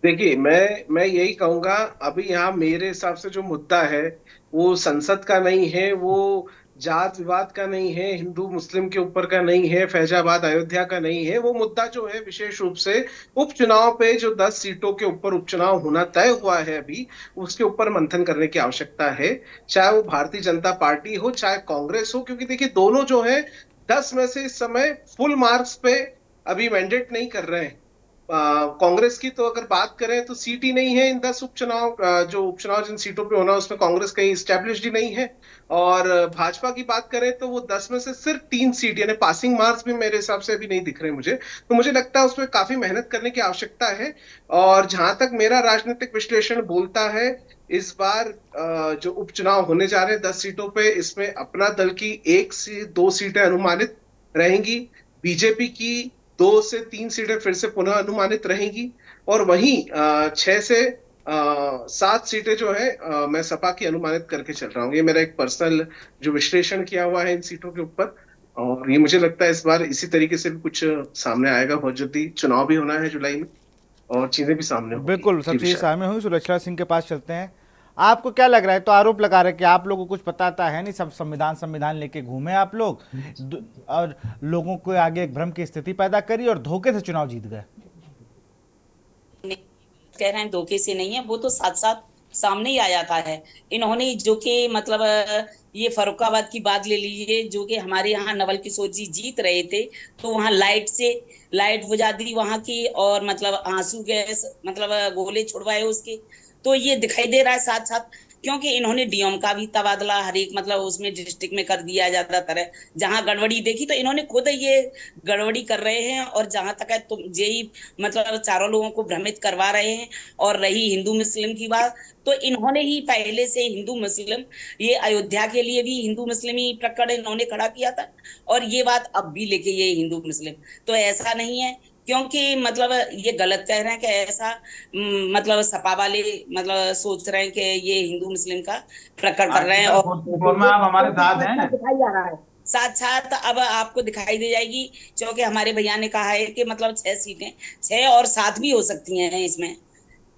देखिए मैं यही कहूंगा, अभी यहाँ मेरे हिसाब से जो मुद्दा है वो संसद का नहीं है, वो जात विवाद का नहीं है, हिंदू मुस्लिम के ऊपर का नहीं है, फैजाबाद अयोध्या का नहीं है। वो मुद्दा जो है विशेष रूप से उपचुनाव पे, जो 10 सीटों के ऊपर उपचुनाव होना तय हुआ है अभी, उसके ऊपर मंथन करने की आवश्यकता है। चाहे वो भारतीय जनता पार्टी हो चाहे कांग्रेस हो, क्योंकि देखिए दोनों जो है 10 में से इस समय फुल मार्क्स पे अभी मैंडेट नहीं कर रहे हैं। कांग्रेस की तो अगर बात करें तो सीट ही नहीं है इन 10 उपचुनाव, जो उपचुनाव जिन सीटों पे होना उसमें कांग्रेस कहीं स्टैब्लिश्ड ही नहीं है। और भाजपा की बात करें तो वो 10 में से सिर्फ 3 सीट, यानी पासिंग मार्क्स भी मेरे हिसाब से अभी नहीं दिख रहे मुझे। तो मुझे लगता है उसमें काफी मेहनत करने की आवश्यकता है। और जहां तक मेरा राजनीतिक विश्लेषण बोलता है, इस बार जो उपचुनाव होने जा रहे हैं 10 सीटों पे, इसमें अपना दल की 1 से 2 सीटें अनुमानित रहेंगी, बीजेपी की 2 से 3 सीटें फिर से पुनः अनुमानित रहेंगी, और वहीं 6 से 7 सीटें जो है मैं सपा की अनुमानित करके चल रहा हूँ। ये मेरा एक पर्सनल जो विश्लेषण किया हुआ है इन सीटों के ऊपर, और ये मुझे लगता है इस बार इसी तरीके से भी कुछ सामने आएगा। बहुत जल्दी चुनाव भी होना है जुलाई में, और चीजें भी सामने होंगी। बिल्कुल, सब जी, चीजें विशाल। सामने हुई। सुलक्षणा सिंह के पास चलते हैं। आपको क्या लग रहा है? तो आरोप लगा रहे हैं कि आप लोगों को कुछ पता था है नहीं, सब संविधान लेके घूमे आप लोग, और लोगों को आगे एक भ्रम की स्थिति पैदा करी और धोखे से चुनाव जीत गए। कह रहे हैं धोखे से नहीं है, वो तो साथ साथ सामने ही आ जाता है। इन्होंने जो कि मतलब ये फर्रुखाबाद की बात ले लीजिए, जो कि हमारे यहाँ नवल किशोर जी जीत रहे थे, तो वहां लाइट बुझा दी वहां की, और मतलब आंसू गैस मतलब गोले छुड़वाए उसके। तो ये दिखाई दे रहा है साथ साथ, क्योंकि इन्होंने डीएम का भी तबादला हर एक मतलब उसमें डिस्ट्रिक्ट में कर दिया ज्यादातर है। जहां गड़बड़ी देखी तो इन्होंने खुद ये गड़बड़ी कर रहे हैं, और जहां तक है तुम यही मतलब चारों लोगों को भ्रमित करवा रहे हैं। और रही हिंदू मुस्लिम की बात, तो इन्होंने ही पहले से हिंदू मुस्लिम, ये अयोध्या के लिए भी हिंदू मुस्लिम ही प्रकरण इन्होंने खड़ा किया था, और ये बात अब भी लेके ये हिंदू मुस्लिम। तो ऐसा नहीं है, क्योंकि मतलब ये गलत कह रहे हैं कि ऐसा मतलब सपा वाले मतलब सोच रहे हैं कि ये हिंदू मुस्लिम का प्रकरण कर रहे हैं। और आर्टिकल 44 में आप हमारे साथ हैं। दिखाई जा रहा है साथ साथ, अब आपको दिखाई दे जाएगी, क्योंकि हमारे भैया ने कहा है कि मतलब 6 सीटें, 6 और 7 भी हो सकती हैं इसमें।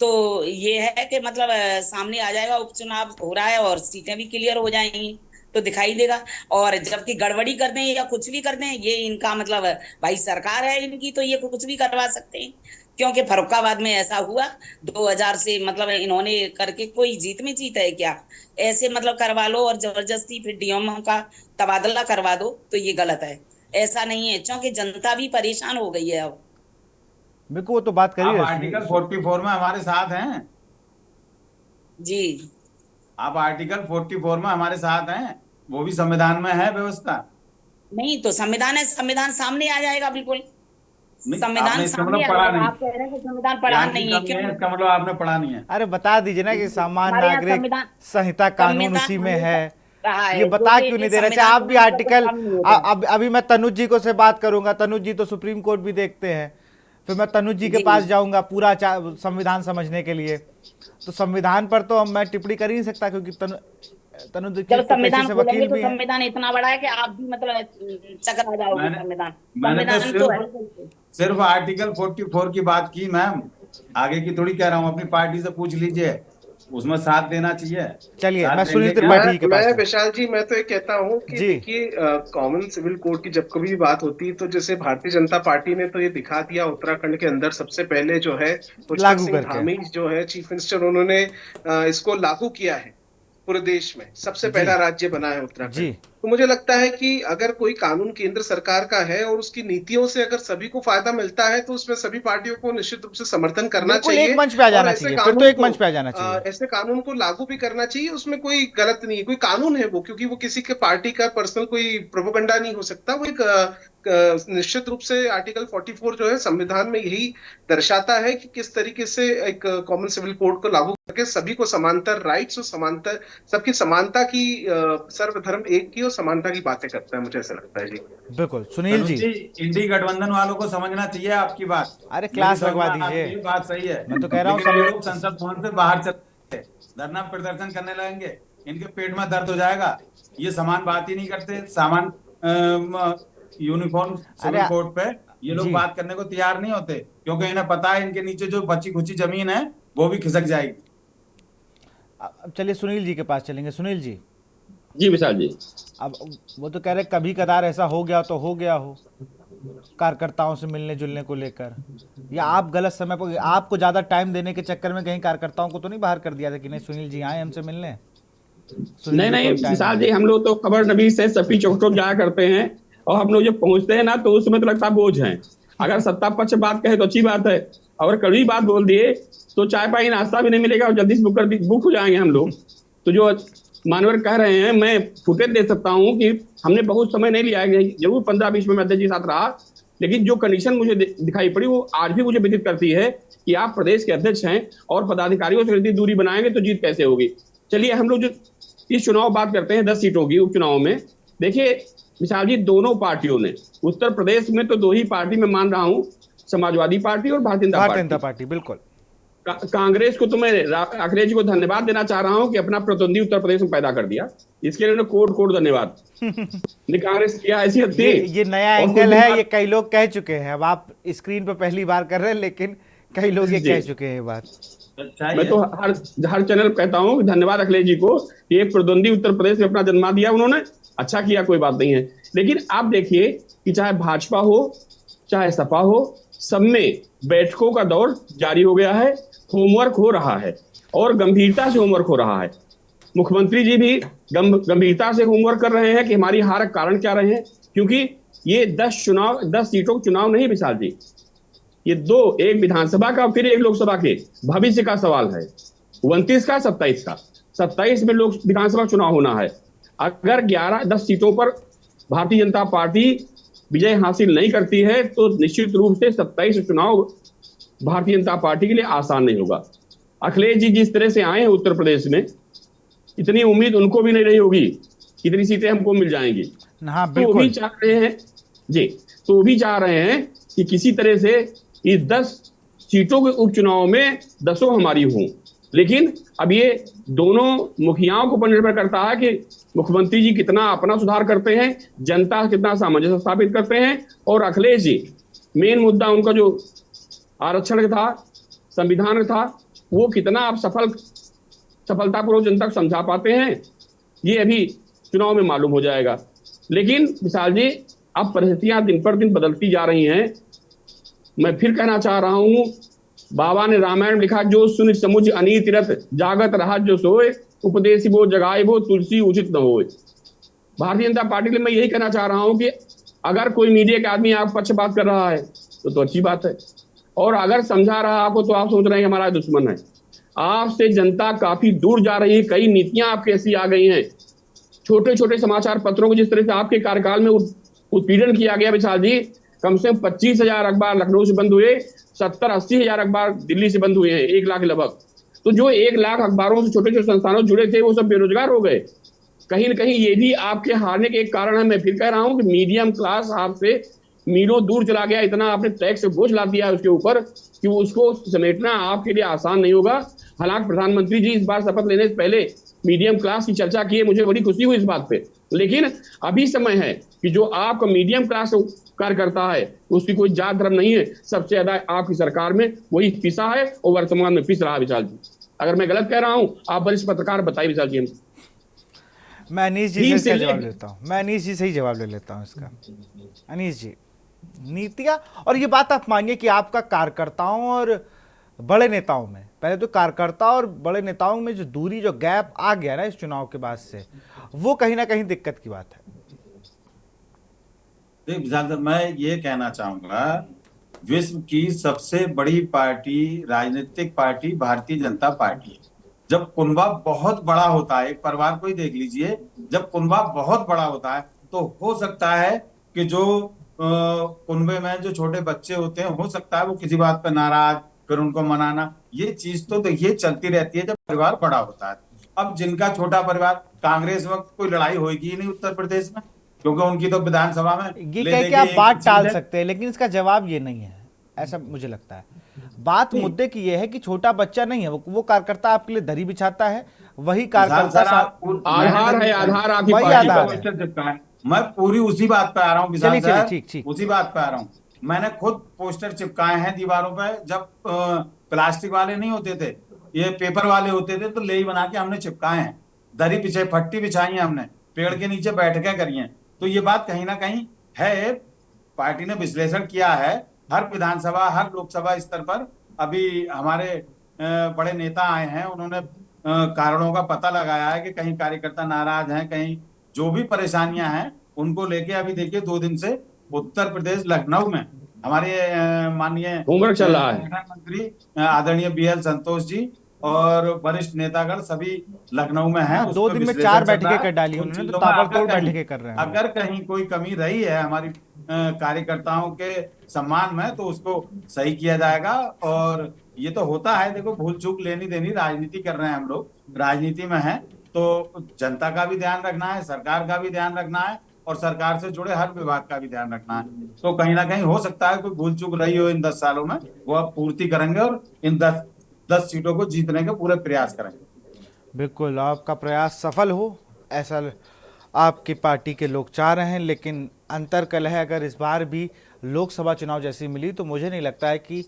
तो ये है कि मतलब सामने आ जाएगा, उपचुनाव हो रहा है और सीटें भी क्लियर हो जाएंगी, तो दिखाई देगा। और जबकि गड़बड़ी कर दें या कुछ भी कर दें, ये इनका मतलब भाई सरकार है इनकी, तो ये कुछ भी करवा सकते हैं। क्योंकि फर्रुखाबाद में ऐसा हुआ 2000 से मतलब इन्होंने करके कोई जीत में जीत है क्या? ऐसे मतलब करवा लो और जबरदस्ती फिर डीएम का तबादला करवा दो, तो ये गलत है। ऐसा नहीं है, क्योंकि जनता भी परेशान हो गई है अब। मेरे को वो तो बात करी आप है आर्टिकल 44 में हमारे साथ हैं। जी आप आर्टिकल 44 में हमारे साथ हैं, वो भी संविधान में है व्यवस्था। नहीं तो संविधान है, संविधान सामने आ जाएगा बिल्कुल। नहीं, संविधान आपने इसका सामने मतलब आ पढ़ा जाएगा। नहीं। आप कह रहे हैं कि संविधान पढ़ा ज्ञान की नहीं है, कमी क्यों? है, इसका मतलब आपने पढ़ा नहीं है। अरे बता दीजिए ना कि सामान्य हमारे यहाँ नागरिक संहिता कानून उसी में है। रहा ये है बता जो क्यों कि नहीं दे रहे? संविधान अच्छा, आप को भी मतलब आर्टिकल काम नहीं होता है। अभी मैं तनुज जी को से बात करूंगा, तनुज जी तो सुप्रीम कोर्ट भी देखते हैं, फिर मैं तनुज जी के जी पास जाऊंगा पूरा संविधान समझने के लिए। तो संविधान पर तो मैं टिप्पणी कर ही नहीं सकता, क्योंकि तनुज जी जब तो पेशे संविधान से खोलेंगे वकील तो भी हैं। संविधान इतना बड़ा है कि आप भी मतलब चकरा जाओगे। मैंने संविधान मैंने तो संविधान तो है ही नहीं। सिर्फ आर्टिकल 44 की बात की मैम, आगे की थोड़ी कह रहा हूँ। अपनी पार्टी से पूछ लीजिए, उसमें साथ देना चाहिए। चलिए, साथ मैं सुनील देंगे क्या? त्रिपाठी जी के पास मैं चल। विशाल जी, मैं तो ये कहता हूँ कि जी देखिए, कॉमन सिविल कोड की जब कभी भी बात होती है तो जैसे भारतीय जनता पार्टी ने तो ये दिखा दिया उत्तराखंड के अंदर सबसे पहले जो है पुष्कर लागू सिंह करके। धामी जो है चीफ मिनिस्टर, उन्होंने इसको लागू किया है। पूरे देश में सबसे जी पहला राज्य बना है उत्तराखंड। जी तो मुझे लगता है कि अगर कोई कानून केंद्र सरकार का है और उसकी नीतियों से अगर सभी को फायदा मिलता है तो उसमें सभी पार्टियों को निश्चित रूप से समर्थन करना बिल्कुल, एक चाहिए। मंच पे आ और जाना चाहिए, फिर तो एक मंच पे आ जाना चाहिए। ऐसे कानून को लागू भी करना चाहिए। उसमें कोई गलत नहीं है, कोई कानून है वो, क्योंकि वो किसी के पार्टी का पर्सनल कोई प्रोपोगंडा नहीं हो सकता। वो एक निश्चित रूप से आर्टिकल 44 जो है संविधान में यही दर्शाता है कि किस तरीके से एक कॉमन सिविल कोड को लागू करके सभी को समांतर राइट्स और समांतर सबकी समानता की, सर्वधर्म एक की और समानता की बातें करता है। मुझे ऐसा लगता है जी। बिल्कुल सुनील तनुज जी। जी, इंडी गठबंधन वालों को समझना चाहिए आपकी बात। अरे मेरी क्लास समझ में लगवा आती दीजिए। है, बात सही है। मैं तो कह रहा हूँ लेकिन ये लोग संसद भवन से बाहर चले, धरना प्रदर्शन करने लगेंगे, इनके पेट में दर्द हो जाएगा। ये समान बात ही नहीं करते, सामान यूनिफॉर्म अरे सिविल कोड पे ये लोग जी, बात करने को तैयार नहीं होते, क्योंकि इन्हें पता है इनके नीचे जो बची खुची जमीन है वो भी खिसक जाएगी। अब चलिए सुनील जी के पास चलेंगे। सुनील जी, जी विशाल जी। अब वो तो कह रहे कभी कदार ऐसा हो गया तो हो गया हो कार्यकर्ताओं से मिलने जुलने को लेकर, या आप गलत समय पर, आपको ज्यादा टाइम देने के चक्कर में कहीं कार्यकर्ताओं को तो नहीं बाहर कर दिया था कि नहीं सुनील जी आए हमसे मिलने? सुनील नहीं जी को नहीं भी टाइम विशाल जी, दिया। हम लोग तो खबर नवीस से सभी चौक चौक जाया करते हैं, और हम लोग जब पहुंचते हैं ना तो उस समय तो लगता है बोझ है। अगर सत्ता पक्ष बात कहे तो अच्छी बात है, और कड़वी बात बोल दिए तो चाय पानी नाश्ता भी नहीं मिलेगा और जल्दी से बुक हो जाएंगे हम लोग। तो जो मानवर कह रहे हैं, मैं फुटेज दे सकता हूँ कि हमने बहुत समय नहीं लिया है, जरूर 15-20 मिनट अध्यक्ष जी साथ रहा, लेकिन जो कंडीशन मुझे दिखाई पड़ी वो आज भी मुझे विदित करती है कि आप प्रदेश के अध्यक्ष हैं और पदाधिकारियों से इतनी दूरी बनाएंगे तो जीत कैसे होगी। चलिए हम लोग जो इस चुनाव बात करते हैं 10 सीटों की उपचुनाव में, देखिए विशाल जी, दोनों पार्टियों ने उत्तर प्रदेश में तो 2 ही पार्टी में मान रहा हूं, समाजवादी पार्टी और भारतीय जनता पार्टी। बिल्कुल। कांग्रेस को तो मैं अखिलेश जी को धन्यवाद देना चाह रहा हूं कि अपना प्रतिद्वंदी उत्तर प्रदेश में पैदा कर दिया, इसके लिए उन्हें कोट धन्यवाद। कांग्रेस किया ऐसी हद थी। ये नया एंगल है, ये कई लोग कह चुके हैं, अब आप स्क्रीन पे पहली बार कर रहे हैं, लेकिन कई लोग ये कह चुके हैं ये बात। मैं तो हर चैनल कहता हूँ धन्यवाद अखिलेश जी को, ये प्रतिद्वंदी उत्तर प्रदेश में अपना जन्मा दिया उन्होंने, अच्छा किया, कोई बात नहीं है। लेकिन आप देखिए कि चाहे भाजपा हो चाहे सपा हो, सब में बैठकों का दौर जारी हो गया है, होमवर्क हो रहा है और गंभीरता से होमवर्क हो रहा है। मुख्यमंत्री जी भी गंभीरता से होमवर्क कर रहे हैं कि हमारी हार का कारण क्या रहे हैं, क्योंकि ये 10 सीटों के चुनाव नहीं विशाल जी, ये दो, एक विधानसभा का फिर एक लोकसभा के भविष्य का सवाल है। 29 का 27 का, 27 में लोक विधानसभा चुनाव होना है। अगर 11-10 सीटों पर भारतीय जनता पार्टी विजय हासिल नहीं करती है तो निश्चित रूप से 27 चुनाव भारतीय जनता पार्टी के लिए आसान नहीं होगा। अखिलेश जी जिस तरह से आए हैं उत्तर प्रदेश में, इतनी उम्मीद उनको भी नहीं रही होगी कितनी सीटें हमको मिल जाएंगी। हाँ तो वो भी बिल्कुल। चाह रहे हैं जी, तो वो भी चाह रहे हैं कि किसी तरह से इस 10 सीटों के उपचुनाव में 10 हमारी हों। लेकिन अब ये दोनों मुखियाओं के ऊपर निर्भर करता है कि मुख्यमंत्री जी कितना अपना सुधार करते हैं, जनता से कितना सामंजस्य स्थापित करते हैं, और अखिलेश जी मेन मुद्दा उनका जो आरक्षण था, संविधान था, वो कितना आप सफलतापूर्वक जनता को समझा पाते हैं, ये अभी चुनाव में मालूम हो जाएगा। लेकिन विशाल जी, अब परिस्थितियां दिन पर दिन बदलती जा रही हैं। मैं फिर कहना चाह रहा हूं, बाबा ने रामायण लिखा, जो सुन समुझ अनीति रत, जागत रहा जो सोए, उपदेश वो जगाए वो तुलसी उचित न होए। भारतीय जनता पार्टी के लिए मैं यही कहना चाह रहा हूं कि अगर कोई मीडिया के आदमी आप पक्ष बात कर रहा है तो अच्छी बात है, और अगर समझा रहा आपको तो आप सोच रहे हैं कि हमारा दुश्मन है। आपसे जनता काफी दूर जा रही है। कई नीतियां आपकी ऐसी आ गई हैं, छोटे छोटे समाचार पत्रों को जिस तरह से आपके कार्यकाल में उत्पीड़न किया गया विशाल जी, कम से कम 25,000 अखबार लखनऊ से बंद हुए, 70-80 हजार अखबार दिल्ली से बंद हुए हैं, 1 लाख लगभग। तो जो 1 लाख अखबारों से छोटे छोटे संस्थानों जुड़े थे वो सब बेरोजगार हो गए। कहीं ना कहीं ये भी आपके हारने के एक कारण है। मैं फिर कह रहा हूं कि मीडियम क्लास आपसे मीलों दूर चला गया, इतना आपने टैक्स बोझ ला दिया उसके ऊपर कि उसको समेटना आपके लिए आसान नहीं होगा। हालांकि प्रधानमंत्री जी इस बार शपथ लेने से पहले मीडियम क्लास की चर्चा की है, मुझे बड़ी खुशी हुई इस बात पे। लेकिन अभी समय है कि जो आपका मीडियम क्लास कार्यकर्ता है उसकी कोई जात धर्म नहीं है, सबसे ज्यादा आपकी सरकार में वही पिसा है और वर्तमान में पिस रहा है विशाल जी। अगर मैं गलत कह रहा हूं, आप वरिष्ठ पत्रकार बताइए विशाल जी। हम मैं अनीश जी से इसका जवाब लेता हूँ, मैं अनीश जी से ही जवाब ले लेता हूँ इसका। अनीश जी, नीतियाँ, और ये बात आप मानिए कि आपका कार्यकर्ताओं और बड़े नेताओं में, पहले तो कार्यकर्ता और बड़े नेताओं में जो दूरी, जो गैप आ गया ना इस चुनाव के बाद से, वो कहीं ना कहीं दिक्कत की बात है। देखिए, मैं ये कहना चाहूंगा, विश्व की सबसे बड़ी पार्टी, राजनीतिक पार्टी भारतीय जनता पार्टी है। जब कुनबा बहुत बड़ा होता है, एक परिवार को ही देख लीजिए, जब कुनबा बहुत बड़ा होता है तो हो सकता है कि जो कुनबे में जो छोटे बच्चे होते हैं, हो सकता है वो किसी बात पर नाराज, फिर उनको मनाना, ये चीज तो देखिए चलती रहती है जब परिवार बड़ा होता है। अब जिनका छोटा परिवार, कांग्रेस वक्त कोई लड़ाई होगी ही नहीं उत्तर प्रदेश में, क्योंकि उनकी तो विधानसभा में ये ले कह दे के आप एक बात चीज टाल है। सकते हैं, लेकिन इसका जवाब ये नहीं है, ऐसा मुझे लगता है। बात मुद्दे की ये है कि छोटा बच्चा नहीं है, वो कार्यकर्ता आपके लिए दरी बिछाता है, वही कार्यकर्ता आधार है, आधार आपकी वही पार्टी आधार का। है। पोस्टर चिपकाए। मैं पूरी उसी बात पे आ रहा हूँ विशाल चलिए चलिए, सर, ठीक ठीक। उसी बात पे आ रहा हूँ। मैंने खुद पोस्टर चिपकाए हैं दीवारों पे, जब प्लास्टिक वाले नहीं होते थे, ये पेपर वाले होते थे, तो लेई बना के हमने चिपकाए हैं। दरी बिछाई, फट्टी बिछाई है हमने, पेड़ के नीचे बैठकें करी हैं। तो ये बात कहीं ना कहीं है, पार्टी ने विश्लेषण किया है। हर विधानसभा, हर लोकसभा स्तर पर अभी हमारे बड़े नेता आए हैं, उन्होंने कारणों का पता लगाया है कि कहीं कार्यकर्ता नाराज हैं, कहीं जो भी परेशानियां हैं उनको लेके। अभी देखिए 2 दिन से उत्तर प्रदेश लखनऊ में हमारे माननीय होमवर्क चल रहा है। पर्यटन मंत्री आदरणीय BL संतोष जी और वरिष्ठ नेतागण सभी लखनऊ में हैं। हाँ, उस 2 पर दिन में विश्लेषण 4 चल रहा बैठकें है कर डाली उन उन्होंने, तो चीजों में। ताबड़तोड़ बैठकें कर रहे हैं। अगर कहीं कोई कमी रही है हमारी कार्यकर्ताओं के सम्मान में, तो उसको सही किया जाएगा। और ये तो होता है, देखो भूल चूक लेनी देनी, राजनीति कर रहे हैं हम लोग, राजनीति में है, तो जनता का भी ध्यान रखना है, सरकार का भी ध्यान रखना है, और सरकार से जुड़े हर विभाग का भी ध्यान रखना है। तो कहीं ना कहीं हो सकता है कोई भूल चूक रही हो इन 10 सालों में, वो अब पूर्ति करेंगे और इन 10 सीटों को जीतने के पूरे प्रयास करेंगे। बिल्कुल, आपका प्रयास सफल हो, ऐसा आपकी पार्टी के लोग चाह रहे हैं। लेकिन अंतर कलह अगर इस बार भी लोकसभा चुनाव जैसी मिली तो मुझे नहीं लगता है कि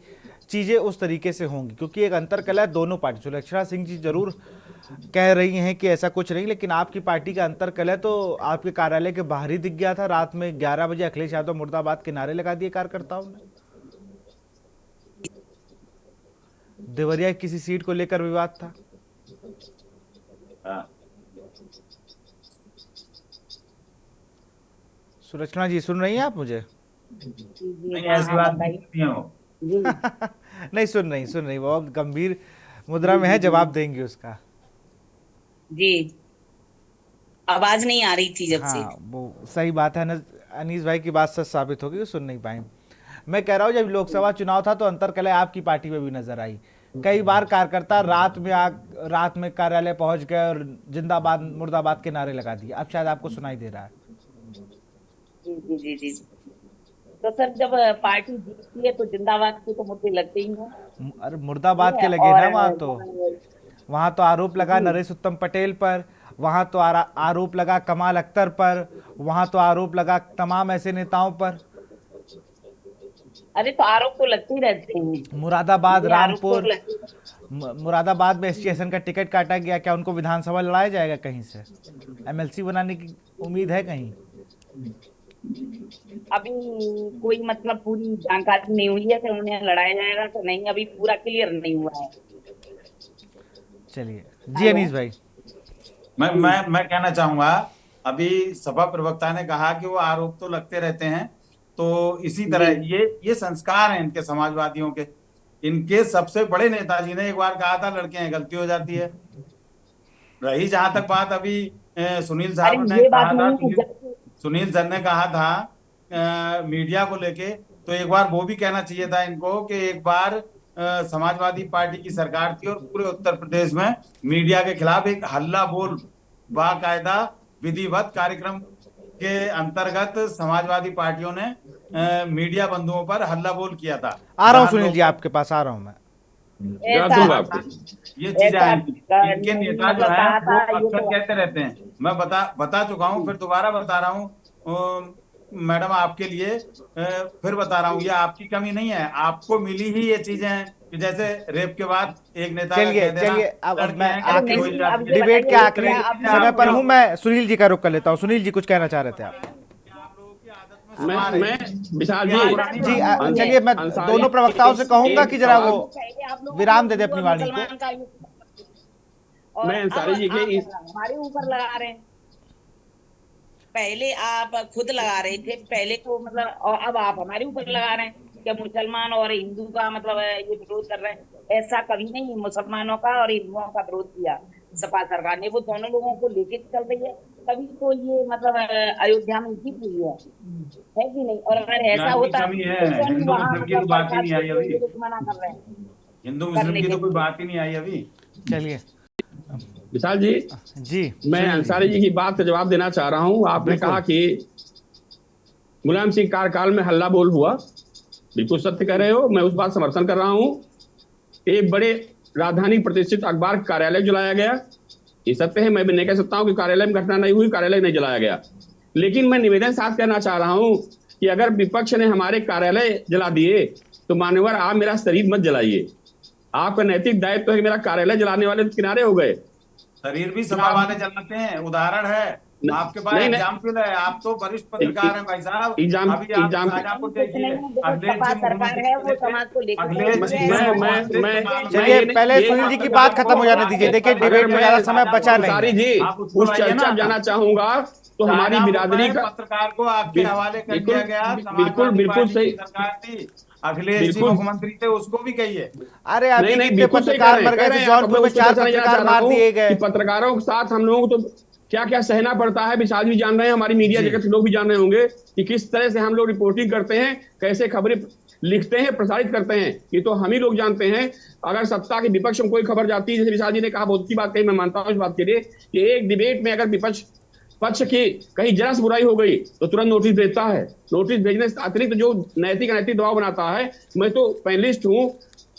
चीज़ें उस तरीके से होंगी, क्योंकि एक अंतर कलह दोनों पार्टी, सुलक्षणा सिंह जी जरूर कह रही हैं कि ऐसा कुछ नहीं, लेकिन आपकी पार्टी का अंतर कलह तो आपके कार्यालय के बाहर ही दिख गया था। रात में 11 बजे अखिलेश यादव मुर्दाबाद के नारे लगा दिए कार्यकर्ताओं ने। देवरिया किसी सीट को लेकर विवाद था। सुरचना जी सुन रही हैं आप मुझे? जी नहीं, हाँ ऐसी हाँ बात बताइए नहीं हो। जी नहीं सुन रही, बहुत गंभीर मुद्रा में है, जवाब देंगी उसका। जी आवाज नहीं आ रही थी जब से। हाँ वो सही बात है, अनीस भाई की बात सच साबित होगी, वो सुन नहीं पाए। मैं कह रहा हूँ जब लोकसभा चुनाव था तो अंतरकलह आपकी पार्टी में भी नजर आई। कई बार कार्यकर्ता रात में कार्यालय पहुंच गए और जिंदाबाद मुर्दाबाद के नारे लगा दिए। अब शायद आपको सुनाई दे रहा है। जी जी जी जी। तो सर जब पार्टी जीतती है तो जिंदाबाद के तो मुद्दे लगते ही हैं। अरे ठीक मुर्दाबाद के है लगे और ना वहां तो आरोप लगा जी नरेश उत्तम पटेल पर, वहां तो आरोप लगा कमाल अख्तर पर, वहां तो आरोप लगा तमाम ऐसे नेताओं पर। अरे तो आरोप तो लगते ही रहते हैं। मुरादाबाद ये आरोप तो रामपुर लगते मुरादाबाद में स्टेशन का टिकट काटा गया, क्या उनको विधानसभा लड़ाया जाएगा कहीं से? एमएलसी बनाने की उम्मीद है कहीं? अभी कोई मतलब पूरी जानकारी नहीं हुई है कि उन्हें लड़ाया जाएगा तो नहीं, अभी पूरा क्लियर नहीं हुआ है। चलिए जी हेलो अनीस भाई। मैं कहना चाहूंगा, अभी सपा प्रवक्ता ने कहा कि वो आरोप तो लगते रहते हैं, तो इसी जी तरह ये संस्कार हैं इनके समाजवादियों के। इनके सबसे बड़े नेताजी ने एक बार कहा था, लड़के हैं गलती हो जाती है। रही जहां तक बात अभी सुनील अरे साहब ने ये बात कहा था, नहीं है जब सुनील सर ने कहा था मीडिया को लेके, तो एक बार वो भी कहना चाहिए था इनको कि एक बार समाजवादी पार्टी की सरकार थी और पूरे उत्तर प्रदेश में मीडिया के खिलाफ एक हल्ला बोल बाकायदा विधिवत कार्यक्रम के अंतर्गत समाजवादी पार्टियों ने मीडिया बंधुओं पर हल्ला बोल किया था। आ रहा हूँ जहां सुनील लोग जी, आपके पास आ रहा हूँ मैं। जवाब ऐसा दूंगा आपको। ये चीजें ऐसा हैं, इनके नेता जो मतलब हैं कहा वो था ये अक्सर तो कहते रहते हैं। मैं बता चुका हूँ, फिर दोबारा बता रहा हूँ मैडम आपके लिए, फिर बता रहा हूँ, ये आपकी कमी नहीं है, आपको मिली ही ये चीजें हैं कि जैसे रेप के बाद एक नेता का चलिए कह देना चलिए अब लड़के मैं हैं अरे गलती आखिरी हो नहीं अब जाती ये है। डिबेट के बताइए आखिरी क्या आप समय पर हूँ, आपकी मैं सुनील जी का रुख कर लेता हूँ। सुनील जी कुछ कहना चाह रहे थे आप? आप लोगों की आदत में समार है मैं विशाल ये जी, आप पुरानी जी बात नहीं है। चलिए मैं अंसारी दोनों प्रवक्ताओं से कहूंगा एक कि जरा वो सवाल पहले आप लोग विराम दे दे हिंदू अपनी और वाणी को। मुसलमान का और मैं अब अंसारी जी के आप इस हमारे ऊपर लगा रहे हैं। पहले आप खुद लगा रहे थे पहले को मतलब, और अब आप हमारे ऊपर लगा रहे हैं कि मुसलमान और हिंदू का मतलब ये विरोध कर रहे हैं। ऐसा कभी नहीं, मुसलमानों का और हिंदुओं का विरोध किया सपा सरकार ने, वो दोनों लोगों को लेके चल रही है। कभी तो ये मतलब अयोध्या में जीत हुई है कि नहीं? और अगर ऐसा ज्ञान की होता कमी है, तो क्यों नहीं हिंदू वहां मुस्लिम की तो मतलब बात ही प्रसाद नहीं आई देते अभी। हुए मना कर रहे हैं हिंदू मुस्लिम करने की के तो कोई लिए। बात ही नहीं आई अभी। चलिए विशाल जी, जी मैं सुनील अंसारी जी की बात का जवाब देना चाह रहा हूं। आपने बिल्कुल। कहा कि मुलायम सिंह कार्यकाल में हल्ला बोल हुआ, बिल्कुल सत्य कह रहे हो, मैं उस बात समर्थन कर रहा हूं। एक बड़े राजधानी प्रतिष्ठित अखबार का कार्यालय जलाया गया, ये सत्य है। मैं भी नहीं कह सकता हूं कि कार्यालय में घटना नहीं हुई, कार्यालय नहीं जलाया गया। लेकिन मैं निवेदन साथ करना चाह रहा हूं कि अगर विपक्ष ने हमारे कार्यालय जला दिए तो मान्यवर आप मेरा शरीर मत जलाइए। आपका नैतिक दायित्व तो है, मेरा कार्यालय जलाने वाले तो किनारे हो गए। शरीर भी सपा वाले जलाते हैं, उदाहरण है आपके पास। नहीं एग्जाम्पल है, आप तो वरिष्ठ पत्रकार हैं भाई साहब। एग्जाम अभी आप एग्जाम शाहजहांपुर कुछ देखिए, नहीं, देखो अखिलेश सपा जी सरकार मुख्यमंत्री है वो बने थे, समाज को लेकर अखिलेश चलती जी है। ने मैं कांग्रेस मैं के नाम मैं चलिए ये पहले ये सुनील जी की बात खत्म हो जाने दीजिए। देखिए डिबेट में ज्यादा समय बचा नहीं अंसारी है। जी आप उसको उस लाइए चर्चा ना। जाना चाहूंगा तो हमारी बिरादरी का पत्रकार को आपके हवाले कर बिल्कुल दिया गया, बिल्कुल समाजवादी बिल्कुल पार्टी की सही, सरकार थी, अखिलेश जी बिल्कुल मुख्यमंत्री थे, उसको भी कहिए। अरे नहीं अभी नहीं कितने बिल्कुल सही कह पत्रकार रहे हैं, मर कह गए रहे थे, हैं आप। मैं जौनपुर में उसको 4 चर्चा नहीं जाना पत्रकार चाह रहा मार हूँ दिए कि गए। पत्रकारों के साथ हम लोगों को तो क्या क्या सहना पड़ता है। विशाल भी जान रहे हैं, हमारी मीडिया जी जगत के लोग भी जान रहे होंगे कि किस तरह से हम लोग रिपोर्टिंग करते हैं, कैसे खबरें लिखते हैं, प्रसारित करते हैं। ये तो हम ही लोग जानते हैं। अगर सत्ता के विपक्ष में कोई खबर जाती है, जैसे विशाल जी ने कहा, बहुत अच्छी बात कही, मैं मानता हूँ इस बात के लिए कि एक डिबेट में अगर विपक्ष पक्ष की कहीं जरा सी बुराई हो गई तो तुरंत नोटिस भेजता है। नोटिस भेजने से अतिरिक्त जो नैतिक अनैतिक दबाव बनाता है, मैं तो पैनलिस्ट हूँ,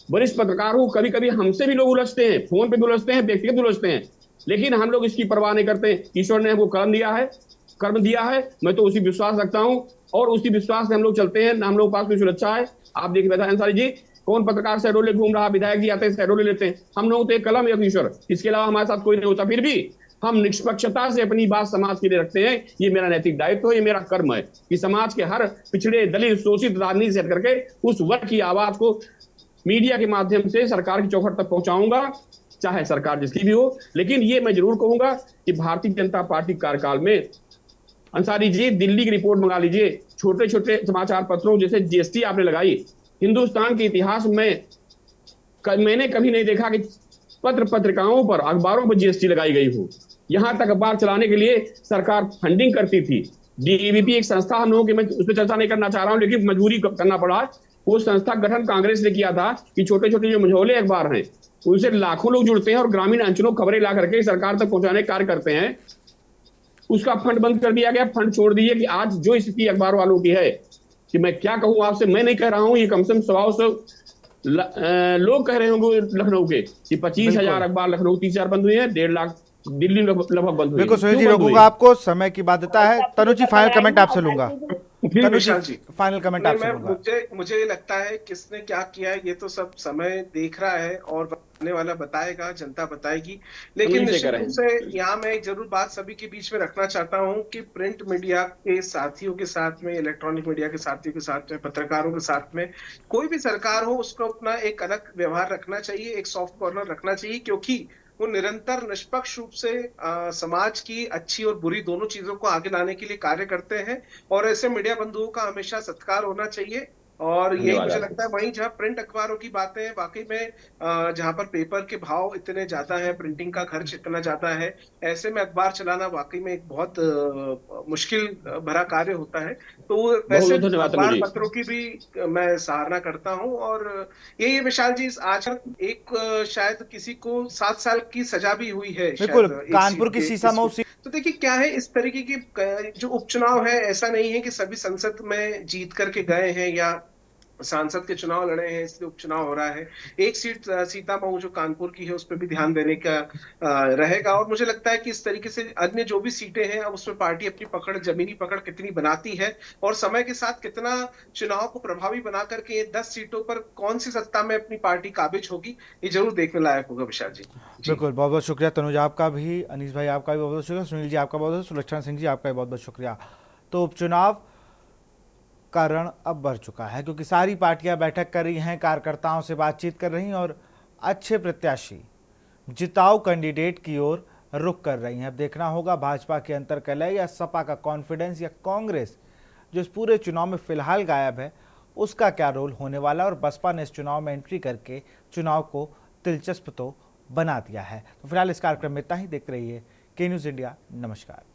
वरिष्ठ पत्रकार हूँ, कभी कभी हमसे भी लोग उलझते हैं, फोन पे भी उलझते हैं, व्यक्तिगत उलझते हैं, लेकिन हम लोग इसकी परवाह नहीं करते। ईश्वर ने हमको कर्म दिया है, मैं तो उसी विश्वास रखता हूँ और उसी विश्वास से हम लोग चलते हैं। हम लोग पास कोई सुरक्षा है। आप देखिए अंसारी जी, कौन पत्रकार शहडोल घूम रहा, विधायक जी आते हैं शहडोल लेते हैं। हम लोग तो एक कलम एक ईश्वर, इसके अलावा हमारे साथ कोई नहीं होता। फिर भी हम निष्पक्षता से अपनी बात समाज के लिए रखते हैं। ये मेरा नैतिक दायित्व है, ये मेरा कर्म है कि समाज के हर पिछड़े दलित शोषित राजनीति से हट करके उस वर्ग की आवाज को मीडिया के माध्यम से सरकार की चौखट तक पहुंचाऊंगा, चाहे सरकार जिसकी भी हो। लेकिन ये मैं जरूर कहूंगा कि भारतीय जनता पार्टी कार्यकाल में अंसारी जी, दिल्ली की रिपोर्ट मंगा लीजिए। छोटे छोटे समाचार पत्रों जैसे जीएसटी आपने लगाई, हिंदुस्तान के इतिहास में मैंने कभी नहीं देखा कि पत्र पत्रिकाओं पर, अखबारों पर जीएसटी लगाई गई हो। यहां तक अखबार चलाने के लिए सरकार फंडिंग करती थी। डीवीपी एक संस्था, हम लोगों की, मैं उस पर चर्चा नहीं करना चाह रहा हूं, लेकिन मजबूरी करना पड़ा। वो संस्था गठन कांग्रेस ने किया था कि छोटे छोटे जो मझोले अखबार हैं उनसे लाखों लोग जुड़ते हैं और ग्रामीण अंचलों खबरें ला करके सरकार तक पहुंचाने का कार्य करते हैं। उसका फंड बंद कर दिया गया। फंड छोड़ दीजिए कि आज जो स्थिति अखबार वालों की है, कि मैं क्या कहूं आपसे, मैं नहीं कह रहा हूं, ये कम से कम 100 लोग कह रहे होंगे लखनऊ के कि 25,000 अखबार लखनऊ 30,000 बंद हुए हैं, 1.5 लाख दिल्ली लगभग बंद हुए। बिल्कुल सुनील जी, क्यों बंद रोकूंगा हुए? आपको, समय की बाध्यता है। तनु जी, फाइनल कमेंट आपसे लूंगा। फिर तनु विशाल जी, फाइनल कमेंट नहीं, आपसे मैं लूंगा। मुझे लगता है किसने क्या किया है ये तो सब समय देख रहा है और बताने वाला बताएगा, जनता बताएगी। लेकिन निश्चित रूप से यहाँ मैं एक जरूर बात सभी के बीच में रखना चाहता हूँ कि प्रिंट मीडिया के साथियों के साथ में, इलेक्ट्रॉनिक मीडिया के साथियों के साथ में, पत्रकारों के साथ में, कोई भी सरकार हो उसको अपना एक अलग व्यवहार रखना चाहिए, एक सॉफ्ट कॉर्नर रखना चाहिए, क्योंकि वो निरंतर निष्पक्ष रूप से समाज की अच्छी और बुरी दोनों चीजों को आगे लाने के लिए कार्य करते हैं और ऐसे मीडिया बंधुओं का हमेशा सत्कार होना चाहिए। और यही मुझे लगता है, वहीं जहां प्रिंट अखबारों की बातें हैं, वाकई में जहां पर पेपर के भाव इतने ज्यादा है, प्रिंटिंग का खर्च इतना ज्यादा है, ऐसे में अखबार चलाना वाकई में एक बहुत मुश्किल भरा कार्य होता है। तो वैसे अखबार पत्रों की भी मैं सराहना करता हूं। और यही विशाल जी, आज एक शायद किसी को 7 साल की सजा भी हुई है बिल्कुल, शायद एक कानपुर सीट की के सीसामऊ इसको। तो देखिए क्या है, इस तरीके की जो उपचुनाव है, ऐसा नहीं है कि सभी संसद में जीत करके गए हैं या सांसद के चुनाव लड़े हैं इसलिए उपचुनाव हो रहा है। एक सीट सीतामऊ जो कानपुर की है उस पर भी ध्यान देने का रहेगा। और मुझे लगता है कि इस तरीके से अन्य जो भी सीटें हैं, अब उसमें पार्टी अपनी पकड़, जमीनी पकड़ कितनी बनाती है और समय के साथ कितना चुनाव को प्रभावी बना करके ये 10 सीटों पर कौन सी सत्ता में अपनी पार्टी काबिज होगी, ये जरूर देखने लायक होगा विशाल जी। बिल्कुल, बहुत बहुत शुक्रिया तनुज आपका भी, अनीस भाई आपका भी बहुत बहुत शुक्रिया, सुनील जी आपका बहुत बहुत, सुलक्षण सिंह जी आपका भी बहुत बहुत शुक्रिया। तो उपचुनाव का रण अब बढ़ चुका है, क्योंकि सारी पार्टियां बैठक कर रही हैं, कार्यकर्ताओं से बातचीत कर रही हैं और अच्छे प्रत्याशी, जिताऊ कैंडिडेट की ओर रुख कर रही हैं। अब देखना होगा भाजपा के अंतर्कलह या सपा का कॉन्फिडेंस या कांग्रेस जो इस पूरे चुनाव में फिलहाल गायब है, उसका क्या रोल होने वाला है। और बसपा ने इस चुनाव में एंट्री करके चुनाव को दिलचस्प तो बना दिया है। तो फिलहाल इस कार्यक्रम में इतना ही। देखते रहिए के न्यूज़ इंडिया। नमस्कार।